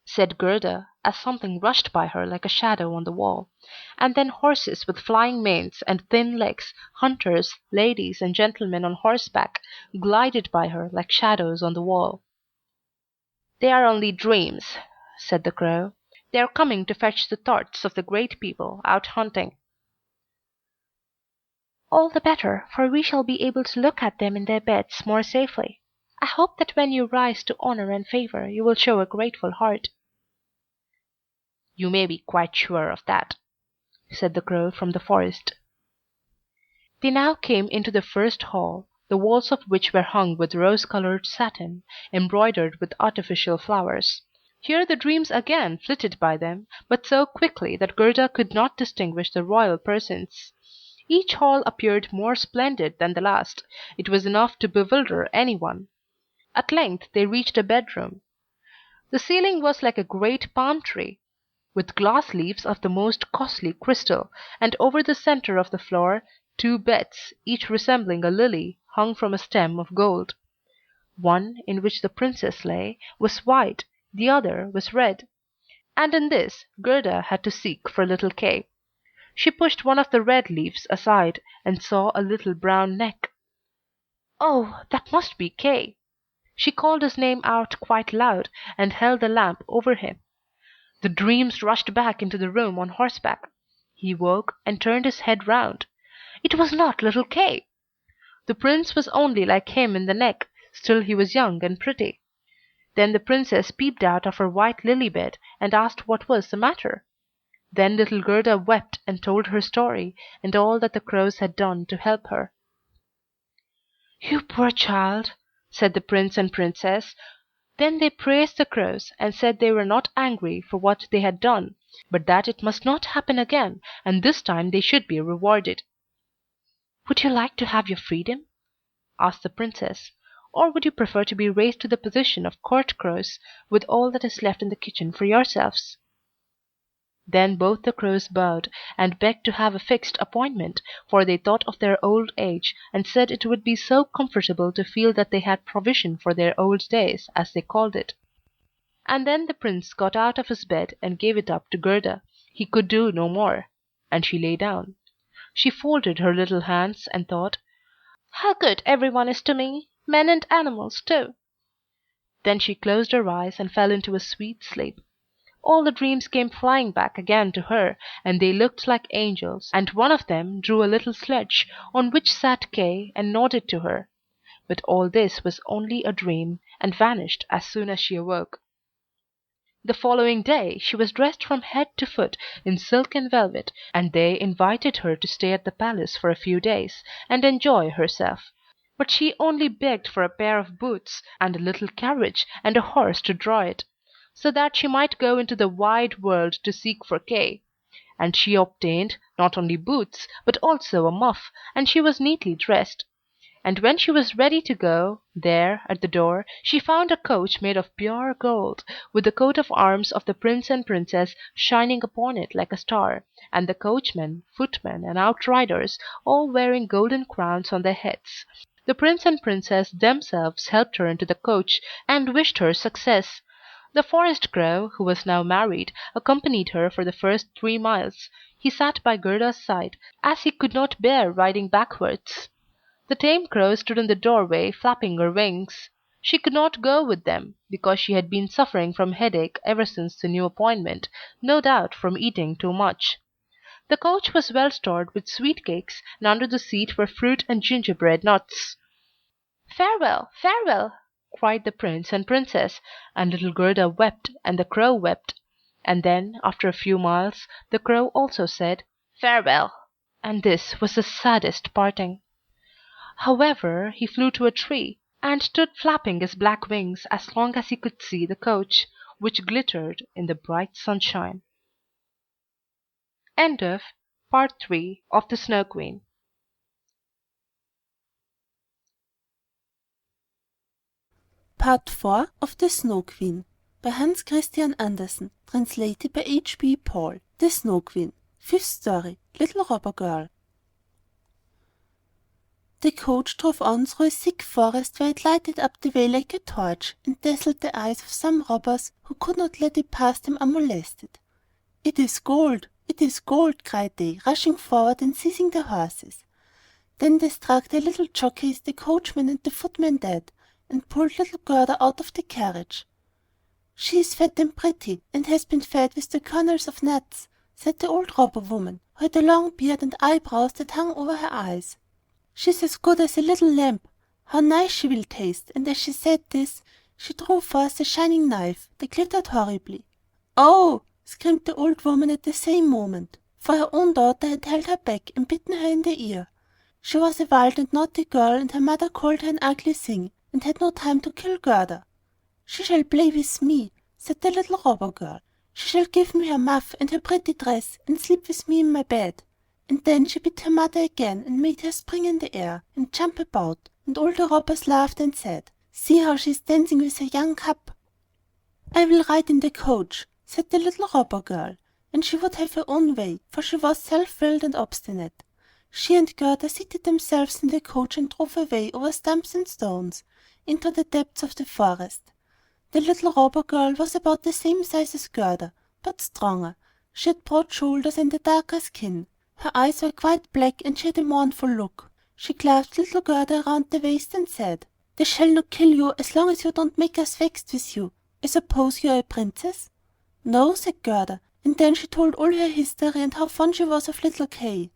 S1: said Gerda, as something rushed by her like a shadow on the wall, and then horses with flying manes and thin legs, hunters, ladies, and gentlemen on horseback, glided by her like shadows on the wall. "They are only dreams," said the crow. "They are coming to fetch the thoughts of the great people out hunting." "All the better, for we shall be able to look at them in their beds more safely. I hope that when you rise to honor and favor you will show a grateful heart." "You may be quite sure of that," said the crow from the forest. They now came into the first hall, the walls of which were hung with rose-colored satin, embroidered with artificial flowers. Here the dreams again flitted by them, but so quickly that Gerda could not distinguish the royal persons. Each hall appeared more splendid than the last. It was enough to bewilder any one. At length they reached a bedroom. The ceiling was like a great palm tree, with glass leaves of the most costly crystal, and over the center of the floor two beds, each resembling a lily, hung from a stem of gold. One, in which the princess lay, was white, the other was red, and in this Gerda had to seek for little Kay. She pushed one of the red leaves aside, and saw a little brown neck. Oh, that must be Kay! She called his name out quite loud, and held the lamp over him. The dreams rushed back into the room on horseback. He woke, and turned his head round. It was not little Kay! The prince was only like him in the neck, still he was young and pretty. Then the princess peeped out of her white lily bed, and asked what was the matter. Then little Gerda wept and told her story, and all that the crows had done to help her. "You poor child!" said the prince and princess. Then they praised the crows, and said they were not angry for what they had done, but that it must not happen again, and this time they should be rewarded. "Would you like to have your freedom?" asked the princess. "Or would you prefer to be raised to the position of court crows, with all that is left in the kitchen for yourselves?" Then both the crows bowed, and begged to have a fixed appointment, for they thought of their old age, and said it would be so comfortable to feel that they had provision for their old days, as they called it. And then the prince got out of his bed and gave it up to Gerda. He could do no more, and she lay down. She folded her little hands, and thought, "How good everyone is to me, men and animals too." Then she closed her eyes and fell into a sweet sleep. All the dreams came flying back again to her, and they looked like angels, and one of them drew a little sledge, on which sat Kay, and nodded to her. But all this was only a dream, and vanished as soon as she awoke. The following day she was dressed from head to foot in silk and velvet, and they invited her to stay at the palace for a few days, and enjoy herself. But she only begged for a pair of boots, and a little carriage, and a horse to draw it, so that she might go into the wide world to seek for Kay. And she obtained, not only boots, but also a muff, and she was neatly dressed. And when she was ready to go, there, at the door, she found a coach made of pure gold, with the coat of arms of the prince and princess shining upon it like a star, and the coachman, footmen, and outriders all wearing golden crowns on their heads. The prince and princess themselves helped her into the coach, and wished her success. The forest crow, who was now married, accompanied her for the first 3 miles. He sat by Gerda's side, as he could not bear riding backwards. The tame crow stood in the doorway flapping her wings. She could not go with them, because she had been suffering from headache ever since the new appointment, no doubt from eating too much. The coach was well stored with sweet cakes, and under the seat were fruit and gingerbread nuts. "Farewell, farewell!" cried the prince and princess, and little Gerda wept, and the crow wept. And then, after a few miles, the crow also said, "Farewell!" and this was the saddest parting. However, he flew to a tree, and stood flapping his black wings as long as he could see the coach, which glittered in the bright sunshine. End of Part 3 of The Snow Queen.
S2: Part 4 of The Snow Queen by Hans Christian Andersen, translated by H.B. Paul. The Snow Queen. Fifth story. Little Robber Girl. The coach drove on through a thick forest where it lighted up the way like a torch, and dazzled the eyes of some robbers who could not let it pass them unmolested. "It is gold! It is gold!" cried they, rushing forward and seizing the horses. Then they struck the little jockeys, the coachman and the footman dead, and pulled little Gerda out of the carriage. "She is fat and pretty, and has been fed with the kernels of nuts," said the old robber woman, who had a long beard and eyebrows that hung over her eyes. "She's as good as a little lamb. How nice she will taste!" And as she said this, she drew forth a shining knife that glittered horribly. "Oh!" screamed the old woman at the same moment, for her own daughter had held her back and bitten her in the ear. She was a wild and naughty girl, and her mother called her an ugly thing, and had no time to kill Gerda. "She shall play with me," said the little robber girl. "She shall give me her muff and her pretty dress, and sleep with me in my bed." And then she bit her mother again, and made her spring in the air and jump about, and all the robbers laughed and said, "See how she is dancing with her young cub." "I will ride in the coach," said the little robber girl, and she would have her own way, for she was self-willed and obstinate. She and Gerda seated themselves in the coach and drove away over stumps and stones, into the depths of the forest. The little robber girl was about the same size as Gerda, but stronger. She had broad shoulders and a darker skin. Her eyes were quite black, and she had a mournful look. She clasped little Gerda around the waist and said, "They shall not kill you as long as you don't make us vexed with you. I suppose you are a princess?" "No," said Gerda, and then she told all her history and how fond she was of little Kay.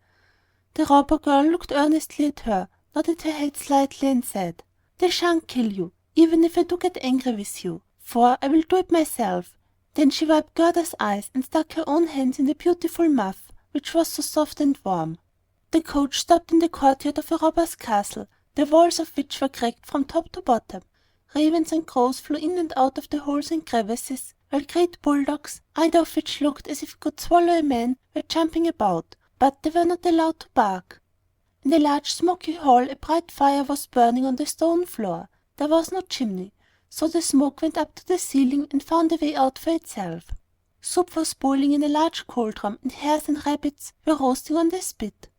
S2: The robber girl looked earnestly at her, nodded her head slightly, and said, "They shan't kill you, even if I do get angry with you, for I will do it myself." Then she wiped Gerda's eyes and stuck her own hands in the beautiful muff, which was so soft and warm. The coach stopped in the courtyard of a robber's castle, the walls of which were cracked from top to bottom. Ravens and crows flew in and out of the holes and crevices, while great bulldogs, either of which looked as if it could swallow a man, were jumping about, but they were not allowed to bark. In the large smoky hall a bright fire was burning on the stone floor. There was no chimney, so the smoke went up to the ceiling and found a way out for itself. Soup was boiling in a large cauldron, and hares and rabbits were roasting on the spit.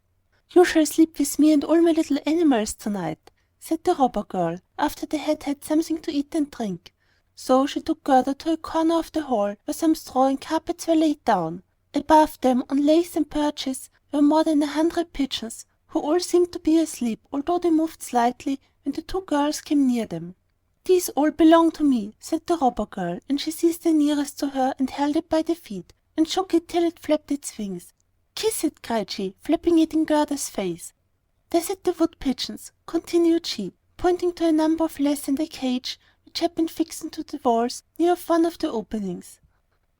S2: "You shall sleep with me and all my little animals tonight," said the robber girl, after they had had something to eat and drink. So she took Gerda to a corner of the hall where some straw and carpets were laid down. Above them, on laths and perches, were more than 100 pigeons, who all seemed to be asleep, although they moved slightly when the two girls came near them. "These all belong to me," said the robber girl, and she seized the nearest to her and held it by the feet, and shook it till it flapped its wings. "Kiss it," cried she, flapping it in Gerda's face. "There sit the wood pigeons," continued she, pointing to a number of less in the cage which had been fixed into the walls near of one of the openings.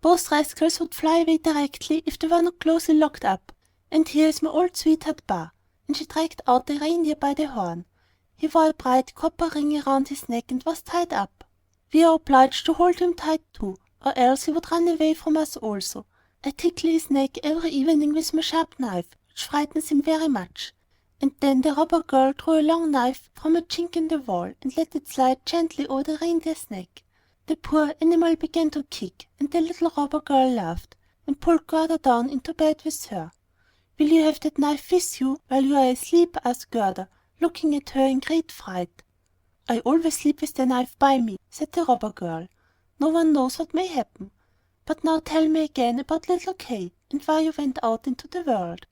S2: "Both rascals would fly away directly if they were not closely locked up. And here is my old sweetheart Bar," and she dragged out the reindeer by the horn. He wore a bright copper ring around his neck and was tied up. "We are obliged to hold him tight too, or else he would run away from us also. I tickle his neck every evening with my sharp knife, which frightens him very much." And then the robber girl drew a long knife from a chink in the wall and let it slide gently over the reindeer's neck. The poor animal began to kick, and the little robber girl laughed, and pulled Gerda down into bed with her. "Will you have that knife with you while you are asleep?" asked Gerda, looking at her in great fright. "I always sleep with the knife by me," said the robber girl. "No one knows what may happen. But now tell me again about little Kay, and why you went out into the world."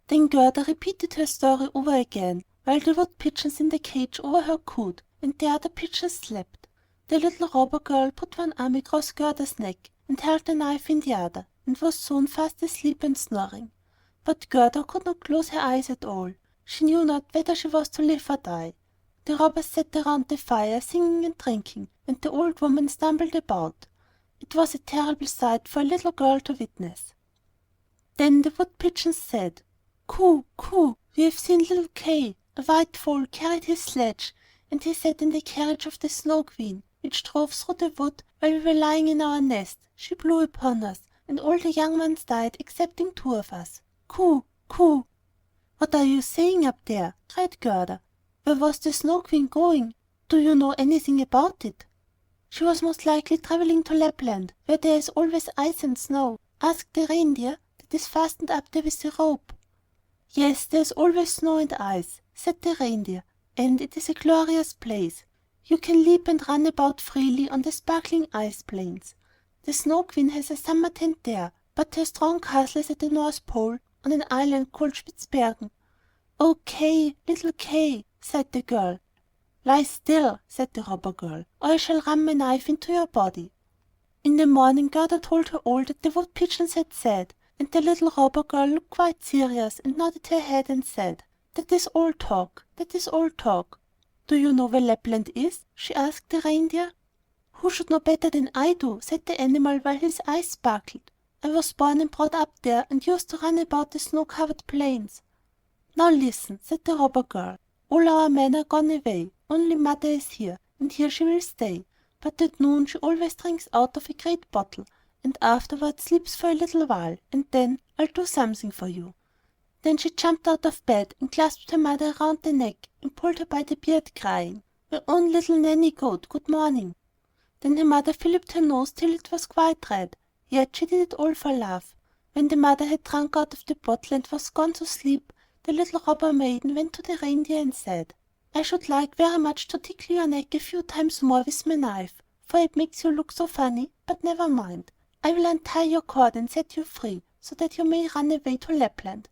S2: Then Gerda repeated her story over again, while the wood pigeons in the cage over her cooed, and the other pigeons slept. The little robber girl put one arm across Gerda's neck, and held the knife in the other, and was soon fast asleep and snoring. But Gerda could not close her eyes at all. She knew not whether she was to live or die. The robbers sat around the fire, singing and drinking, and the old woman stumbled about. It was a terrible sight for a little girl to witness. Then the wood pigeons said, "Coo, coo, we have seen little Kay. A white foal carried his sledge, and he sat in the carriage of the Snow Queen, which drove through the wood while we were lying in our nest. She blew upon us, and all the young ones died excepting 2 of us. Coo! Coo!" "What are you saying up there?" cried Gerda. "Where was the Snow Queen going? Do you know anything about it?" "She was most likely travelling to Lapland, where there is always ice and snow. Ask the reindeer that is fastened up there with a rope." "Yes, there is always snow and ice," said the reindeer, "and it is a glorious place. You can leap and run about freely on the sparkling ice plains. The Snow Queen has a summer tent there, but her strong castle is at the North Pole on an island called Spitzbergen." "Oh, Kay, little Kay," sighed the girl. "Lie still," said the robber girl, "or I shall run my knife into your body." In the morning Gerda told her all that the wood pigeons had said, and the little robber girl looked quite serious and nodded her head and said, "That is all talk, that is all talk." "Do you know where Lapland is?" she asked the reindeer. "Who should know better than I do?" said the animal while his eyes sparkled. "I was born and brought up there and used to run about the snow-covered plains." "Now listen," said the robber girl. "All our men are gone away, only Mother is here, and here she will stay. But at noon she always drinks out of a great bottle, and afterward sleeps for a little while, and then I'll do something for you." Then she jumped out of bed and clasped her mother around the neck and pulled her by the beard, crying, "My own little nanny goat, good morning." Then her mother filliped her nose till it was quite red, yet she did it all for love. When the mother had drunk out of the bottle and was gone to sleep, the little robber maiden went to the reindeer and said, "I should like very much to tickle your neck a few times more with my knife, for it makes you look so funny, but never mind. I will untie your cord and set you free, so that you may run away to Lapland.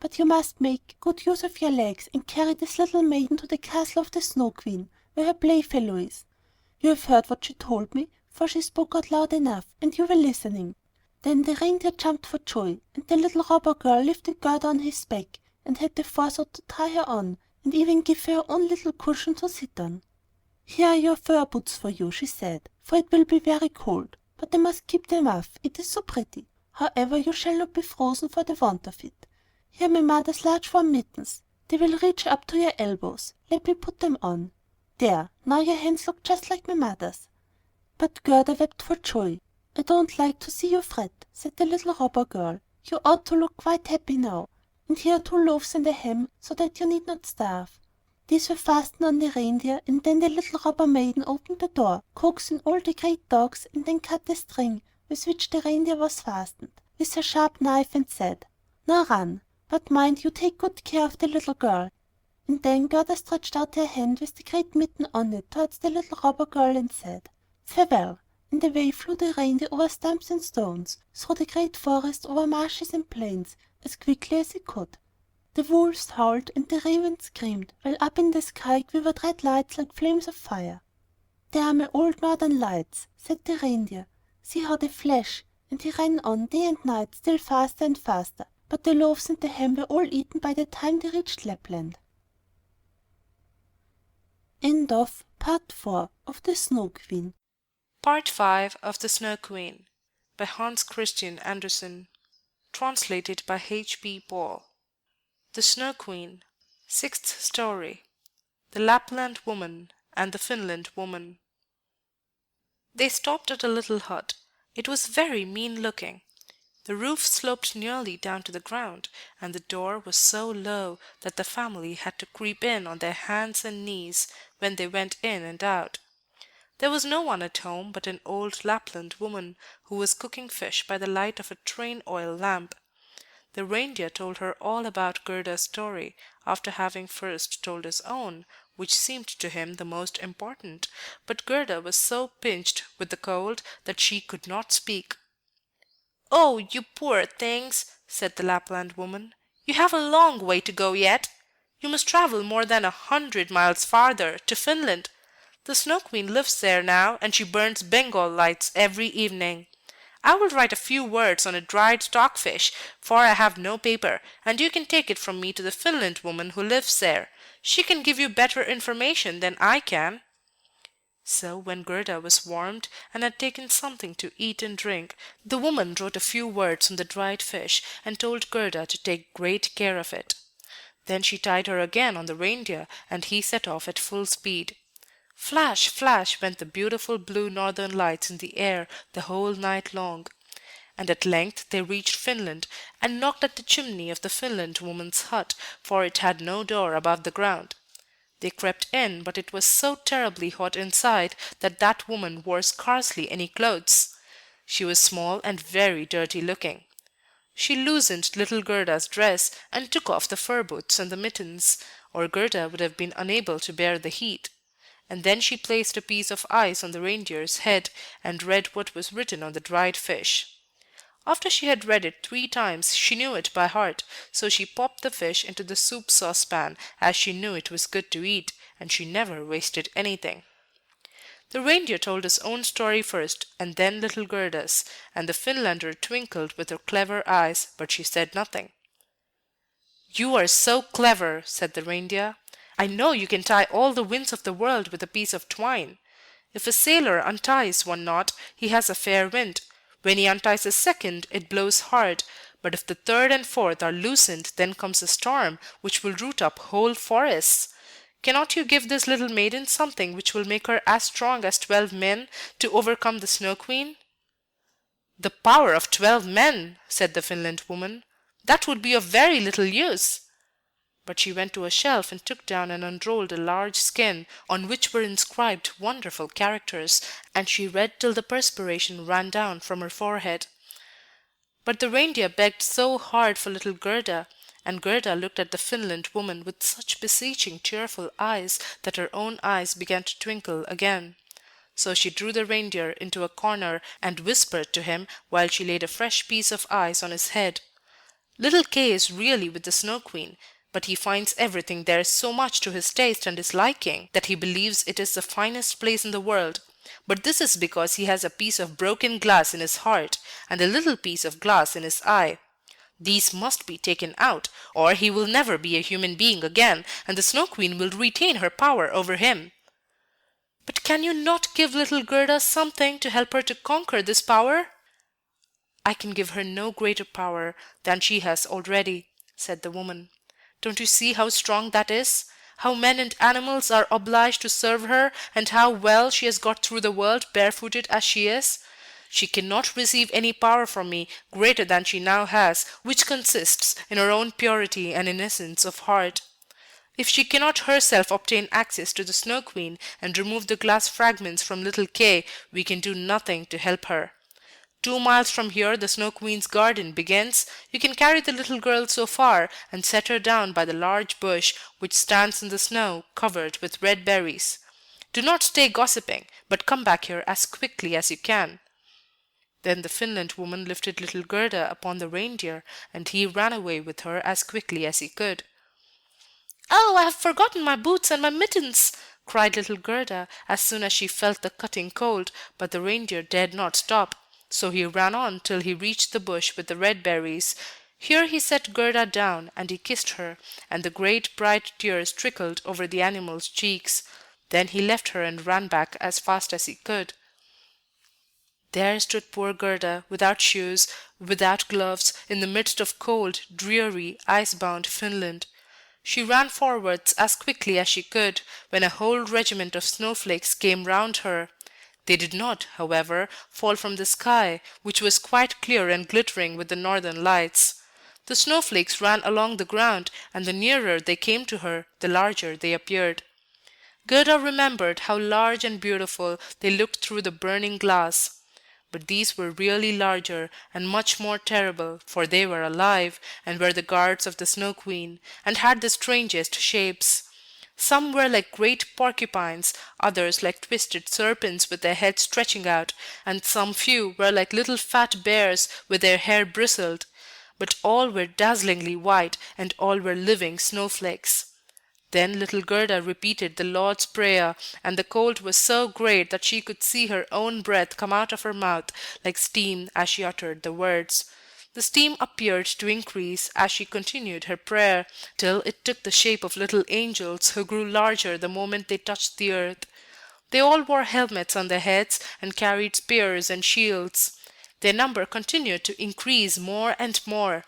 S2: But you must make good use of your legs and carry this little maiden to the castle of the Snow Queen, where her playfellow is. You have heard what she told me, for she spoke out loud enough, and you were listening." Then the reindeer jumped for joy, and the little robber girl lifted Gerda on his back, and had the forethought to tie her on, and even give her her own little cushion to sit on. "Here are your fur boots for you," she said, "for it will be very cold, but I must keep them off, it is so pretty. However, you shall not be frozen for the want of it. Here are my mother's large warm mittens. They will reach up to your elbows. Let me put them on. There, now your hands look just like my mother's." But Gerda wept for joy. "I don't like to see you fret," said the little robber girl. "You ought to look quite happy now. And here are 2 loaves and a ham, so that you need not starve." These were fastened on the reindeer, and then the little robber maiden opened the door, coaxed in all the great dogs, and then cut the string with which the reindeer was fastened, with her sharp knife, and said, "Now run, but mind you take good care of the little girl." And then Gerda stretched out her hand with the great mitten on it towards the little robber girl and said, "Farewell." And away flew the reindeer over stumps and stones, through the great forest, over marshes and plains, as quickly as he could. The wolves howled and the ravens screamed, while up in the sky quivered red lights like flames of fire. "There are my old northern lights," said the reindeer. "See how they flash!" And he ran on day and night, still faster and faster, but the loaves and the ham were all eaten by the time they reached Lapland. End of Part 4 of The Snow Queen.
S3: Part 5 of The Snow Queen by Hans Christian Andersen. Translated by H.B. Ball. The Snow Queen. 6th story. The Lapland Woman and the Finland Woman. They stopped at a little hut. It was very mean looking. The roof sloped nearly down to the ground, and the door was so low that the family had to creep in on their hands and knees when they went in and out. There was no one at home but an old Lapland woman who was cooking fish by the light of a train oil lamp. The reindeer told her all about Gerda's story, after having first told his own, which seemed to him the most important, but Gerda was so pinched with the cold that she could not speak. "Oh, you poor things," said the Lapland woman, "you have a long way to go yet. You must travel more than 100 miles farther, to Finland. The Snow Queen lives there now, and she burns Bengal lights every evening. I will write a few words on a dried stockfish, for I have no paper, and you can take it from me to the Finland woman who lives there. She can give you better information than I can." So when Gerda was warmed and had taken something to eat and drink, the woman wrote a few words on the dried fish and told Gerda to take great care of it. Then she tied her again on the reindeer, and he set off at full speed. Flash, flash went the beautiful blue northern lights in the air the whole night long. and at length they reached Finland, and knocked at the chimney of the Finland woman's hut, for it had no door above the ground. They crept in, but it was so terribly hot inside that that woman wore scarcely any clothes. She was small and very dirty looking. She loosened little Gerda's dress and took off the fur boots and the mittens, or Gerda would have been unable to bear the heat. And then she placed a piece of ice on the reindeer's head and read what was written on the dried fish. After she had read it 3 times, she knew it by heart, so she popped the fish into the soup saucepan, as she knew it was good to eat, and she never wasted anything. The reindeer told his own story first, and then little Gerda's, and the Finlander twinkled with her clever eyes, but she said nothing. "You are so clever," said the reindeer. "I know you can tie all the winds of the world with a piece of twine. If a sailor unties one knot, he has a fair wind. When he unties a second, it blows hard, but if the third and fourth are loosened, then comes a storm, which will root up whole forests. Cannot you give this little maiden something which will make her as strong as 12 men to overcome the Snow Queen?" "The power of 12 men," said the Finland woman. "That would be of very little use." But she went to a shelf and took down and unrolled a large skin, on which were inscribed wonderful characters, and she read till the perspiration ran down from her forehead. But the reindeer begged so hard for little Gerda, and Gerda looked at the Finland woman with such beseeching, tearful eyes, that her own eyes began to twinkle again. So she drew the reindeer into a corner and whispered to him while she laid a fresh piece of ice on his head. "Little Kay is really with the Snow Queen, but he finds everything there so much to his taste and his liking that he believes it is the finest place in the world. But this is because he has a piece of broken glass in his heart, and a little piece of glass in his eye. These must be taken out, or he will never be a human being again, and the Snow Queen will retain her power over him." "But can you not give little Gerda something to help her to conquer this power?" "I can give her no greater power than she has already," said the woman. "Don't you see how strong that is? How men and animals are obliged to serve her, and how well she has got through the world barefooted as she is? She cannot receive any power from me greater than she now has, which consists in her own purity and innocence of heart. If she cannot herself obtain access to the Snow Queen and remove the glass fragments from little Kay, we can do nothing to help her. 2 miles from here the Snow Queen's garden begins. You can carry the little girl so far, and set her down by the large bush which stands in the snow, covered with red berries. Do not stay gossiping, but come back here as quickly as you can." Then the Finland woman lifted little Gerda upon the reindeer, and he ran away with her as quickly as he could. "Oh, I have forgotten my boots and my mittens!" cried little Gerda as soon as she felt the cutting cold, but the reindeer dared not stop. So he ran on till he reached the bush with the red berries. Here he set Gerda down, and he kissed her, and the great bright tears trickled over the animal's cheeks. Then he left her and ran back as fast as he could. There stood poor Gerda, without shoes, without gloves, in the midst of cold, dreary, ice-bound Finland. She ran forwards as quickly as she could, when a whole regiment of snowflakes came round her. They did not, however, fall from the sky, which was quite clear and glittering with the northern lights. The snowflakes ran along the ground, and the nearer they came to her, the larger they appeared. Gerda remembered how large and beautiful they looked through the burning glass. But these were really larger and much more terrible, for they were alive, and were the guards of the Snow Queen, and had the strangest shapes. Some were like great porcupines, others like twisted serpents with their heads stretching out, and some few were like little fat bears with their hair bristled. But all were dazzlingly white, and all were living snowflakes. Then little Gerda repeated the Lord's Prayer, and the cold was so great that she could see her own breath come out of her mouth like steam as she uttered the words. The steam appeared to increase as she continued her prayer, till it took the shape of little angels who grew larger the moment they touched the earth. They all wore helmets on their heads and carried spears and shields. Their number continued to increase more and more,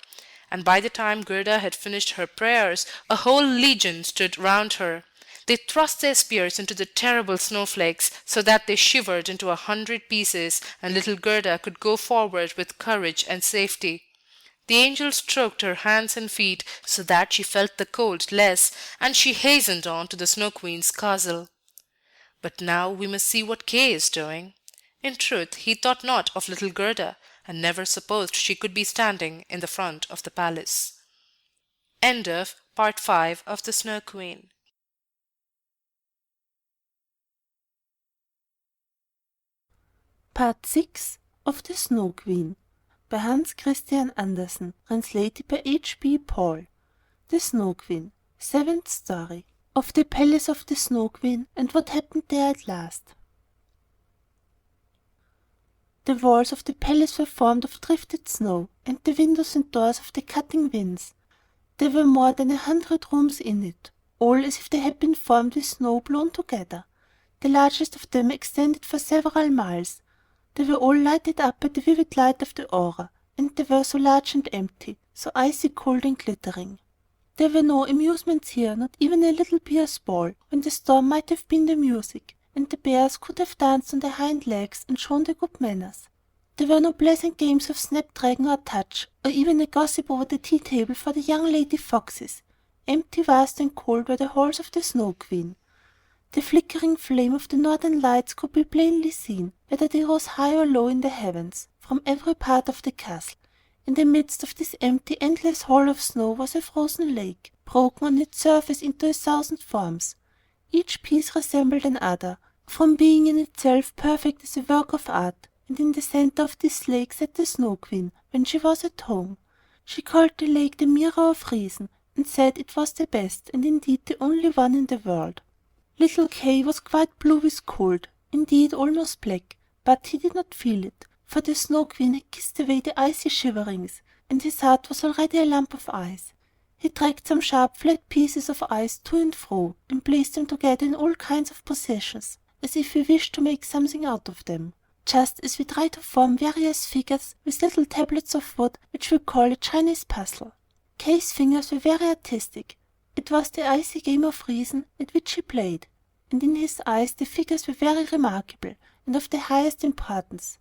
S3: and by the time Gerda had finished her prayers, a whole legion stood round her. They thrust their spears into the terrible snowflakes so that they shivered into 100 pieces, and little Gerda could go forward with courage and safety. The angel stroked her hands and feet so that she felt the cold less, and she hastened on to the Snow Queen's castle. But now we must see what Kay is doing. In truth, he thought not of little Gerda, and never supposed she could be standing in the front of the palace. End of Part 5 of The Snow Queen.
S2: Part 6 of The Snow Queen by Hans Christian Andersen, translated by H.B. Paul. The Snow Queen. Seventh story. Of the Palace of the Snow Queen, and what happened there at last. The walls of the palace were formed of drifted snow, and the windows and doors of the cutting winds. There were more than 100 rooms in it, all as if they had been formed with snow blown together. The largest of them extended for several miles. They were all lighted up by the vivid light of the aurora, and they were so large and empty, so icy cold and glittering. There were no amusements here, not even a little bear's ball, when the storm might have been the music, and the bears could have danced on their hind legs and shown their good manners. There were no pleasant games of snapdragon or touch, or even a gossip over the tea table for the young lady foxes. Empty, vast, and cold were the halls of the Snow Queen. The flickering flame of the northern lights could be plainly seen, whether they rose high or low in the heavens, from every part of the castle. In the midst of this empty, endless hall of snow was a frozen lake, broken on its surface into 1,000 forms. Each piece resembled another, from being in itself perfect as a work of art, and in the center of this lake sat the Snow Queen when she was at home. She called the lake the Mirror of Reason, and said it was the best, and indeed the only one in the world. Little Kay was quite blue with cold, indeed almost black, but he did not feel it, for the Snow Queen had kissed away the icy shiverings, and his heart was already a lump of ice. He dragged some sharp, flat pieces of ice to and fro, and placed them together in all kinds of positions, as if he wished to make something out of them, just as we try to form various figures with little tablets of wood, which we call a Chinese puzzle. Kay's fingers were very artistic. It was the icy game of reason at which he played, and in his eyes the figures were very remarkable, and of the highest importance.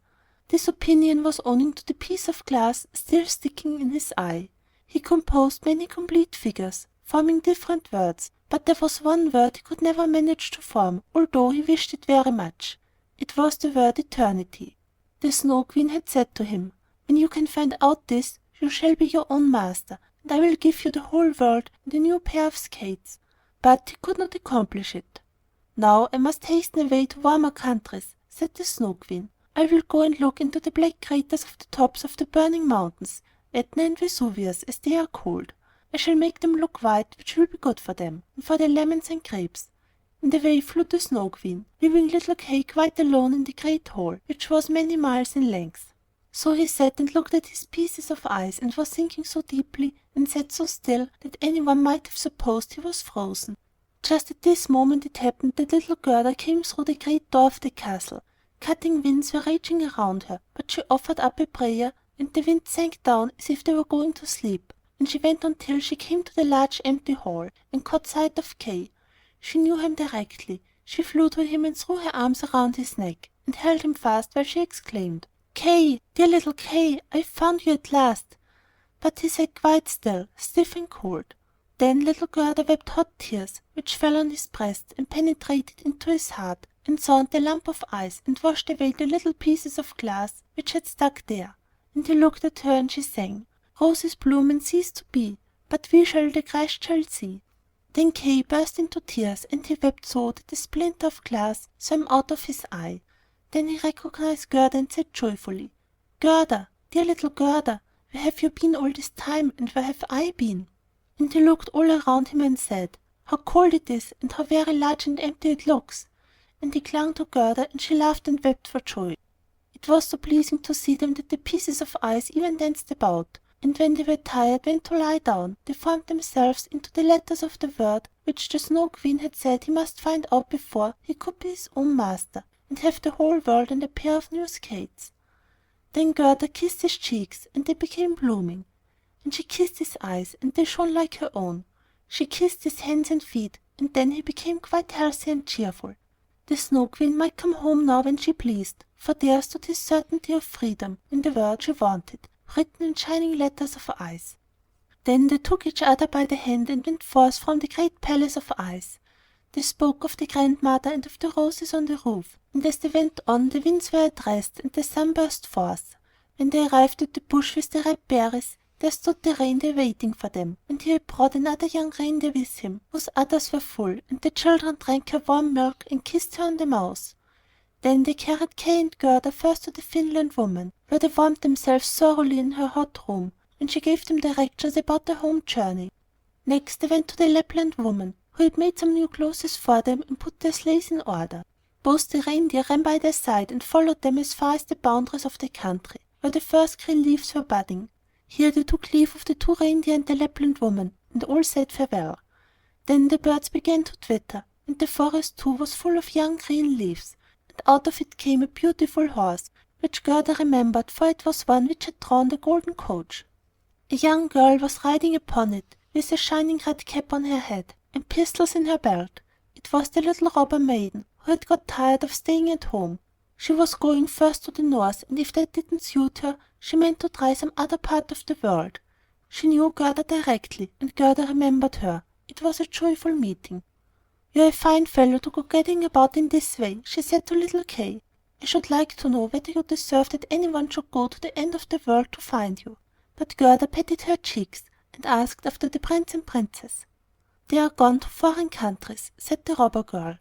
S2: This opinion was owing to the piece of glass still sticking in his eye. He composed many complete figures, forming different words, but there was one word he could never manage to form, although he wished it very much. It was the word eternity. The Snow Queen had said to him, "When you can find out this, you shall be your own master, and I will give you the whole world and a new pair of skates." But he could not accomplish it. "Now I must hasten away to warmer countries," said the Snow Queen. "I will go and look into the black craters of the tops of the burning mountains, Etna and Vesuvius, as they are called. I shall make them look white, which will be good for them, and for their lemons and grapes." And away flew the Snow Queen, leaving little Kay quite alone in the great hall, which was many miles in length. So he sat and looked at his pieces of ice, and was thinking so deeply, and sat so still, that anyone might have supposed he was frozen. Just at this moment it happened that little Gerda came through the great door of the castle. Cutting winds were raging around her, but she offered up a prayer, and the winds sank down as if they were going to sleep, and she went on till she came to the large empty hall, and caught sight of Kay. She knew him directly. She flew to him and threw her arms around his neck, and held him fast while she exclaimed, "Kay, dear little Kay, I've found you at last." But he sat quite still, stiff and cold. Then little Gerda wept hot tears, which fell on his breast and penetrated into his heart, and sound the lump of ice, and washed away the little pieces of glass which had stuck there. And he looked at her, and she sang, "Roses bloom and cease to be, but we shall the Christ shall see." Then Kay burst into tears, and he wept so that a splinter of glass swam out of his eye. Then he recognized Gerda and said joyfully, "Gerda, dear little Gerda, where have you been all this time, and where have I been?" And he looked all around him and said, "How cold it is, and how very large and empty it looks." And he clung to Gerda, and she laughed and wept for joy. It was so pleasing to see them that the pieces of ice even danced about, and when they were tired went to lie down, they formed themselves into the letters of the word which the Snow Queen had said he must find out before he could be his own master, and have the whole world and a pair of new skates. Then Gerda kissed his cheeks, and they became blooming. And she kissed his eyes, and they shone like her own. She kissed his hands and feet, and then he became quite healthy and cheerful. The Snow Queen might come home now when she pleased, for there stood his certainty of freedom in the word she wanted, written in shining letters of ice. Then they took each other by the hand and went forth from the great palace of ice. They spoke of the grandmother and of the roses on the roof, and as they went on the winds were at rest and the sun burst forth. When they arrived at the bush with the red berries, there stood the reindeer waiting for them, and he had brought another young reindeer with him, whose udders were full, and the children drank her warm milk and kissed her on the mouth. Then they carried Kay and Gerda first to the Finland woman, where they warmed themselves thoroughly in her hot room, and she gave them directions about their home journey. Next they went to the Lapland woman, who had made some new clothes for them and put their sleighs in order. Both the reindeer ran by their side and followed them as far as the boundaries of the country, where the first green leaves were budding. Here they took leave of the two reindeer and the Lapland woman, and all said farewell. Then the birds began to twitter, and the forest too was full of young green leaves, and out of it came a beautiful horse, which Gerda remembered, for it was one which had drawn the golden coach. A young girl was riding upon it, with a shining red cap on her head, and pistols in her belt. It was the little robber maiden, who had got tired of staying at home. She was going first to the north, and if that didn't suit her, she meant to try some other part of the world. She knew Gerda directly, and Gerda remembered her. It was a joyful meeting. "You're a fine fellow to go gadding about in this way," she said to little Kay. "I should like to know whether you deserve that anyone should go to the end of the world to find you." But Gerda patted her cheeks, and asked after the prince and princess. "They are gone to foreign countries," said the robber girl.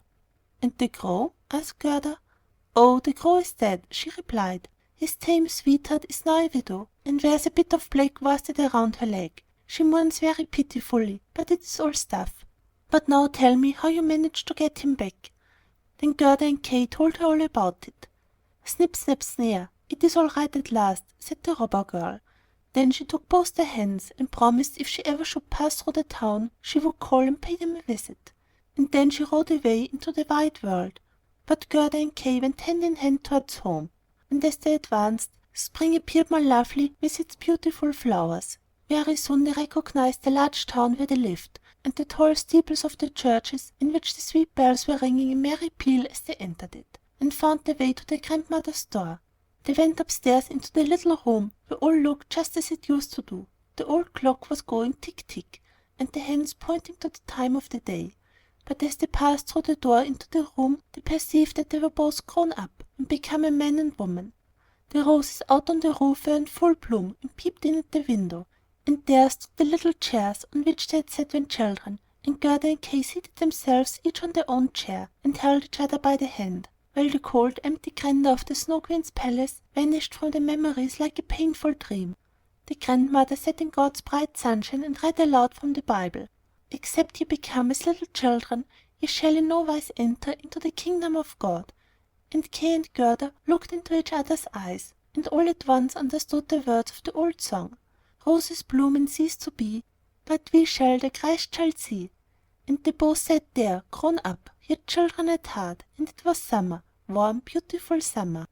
S2: "And the crow?" asked Gerda. "Oh, the crow is dead," she replied. "His tame sweetheart is now a widow, and wears a bit of black worsted around her leg. She mourns very pitifully, but it is all stuff. But now tell me how you managed to get him back." Then Gerda and Kay told her all about it. "Snip, snap, snare, it is all right at last," said the robber girl. Then she took both their hands, and promised if she ever should pass through the town, she would call and pay them a visit. And then she rode away into the wide world. But Gerda and Kay went hand in hand towards home, and as they advanced, spring appeared more lovely with its beautiful flowers. Very soon they recognized the large town where they lived, and the tall steeples of the churches in which the sweet bells were ringing in merry peal as they entered it, and found their way to their grandmother's door. They went upstairs into the little room, where all looked just as it used to do. The old clock was going tick-tick, and the hands pointing to the time of the day. But as they passed through the door into the room, they perceived that they were both grown up and become a man and woman. The roses out on the roof were in full bloom and peeped in at the window, and there stood the little chairs on which they had sat when children, and Gerda and Kay seated themselves each on their own chair, and held each other by the hand, while the cold, empty grandeur of the Snow Queen's palace vanished from their memories like a painful dream. The grandmother sat in God's bright sunshine and read aloud from the Bible. "Except ye become as little children, ye shall in no wise enter into the kingdom of God." And Kay and Gerda looked into each other's eyes, and all at once understood the words of the old song: "Roses bloom and cease to be, but we shall the Christ shall see." And they both sat there, grown up, yet children at heart, and it was summer, warm, beautiful summer.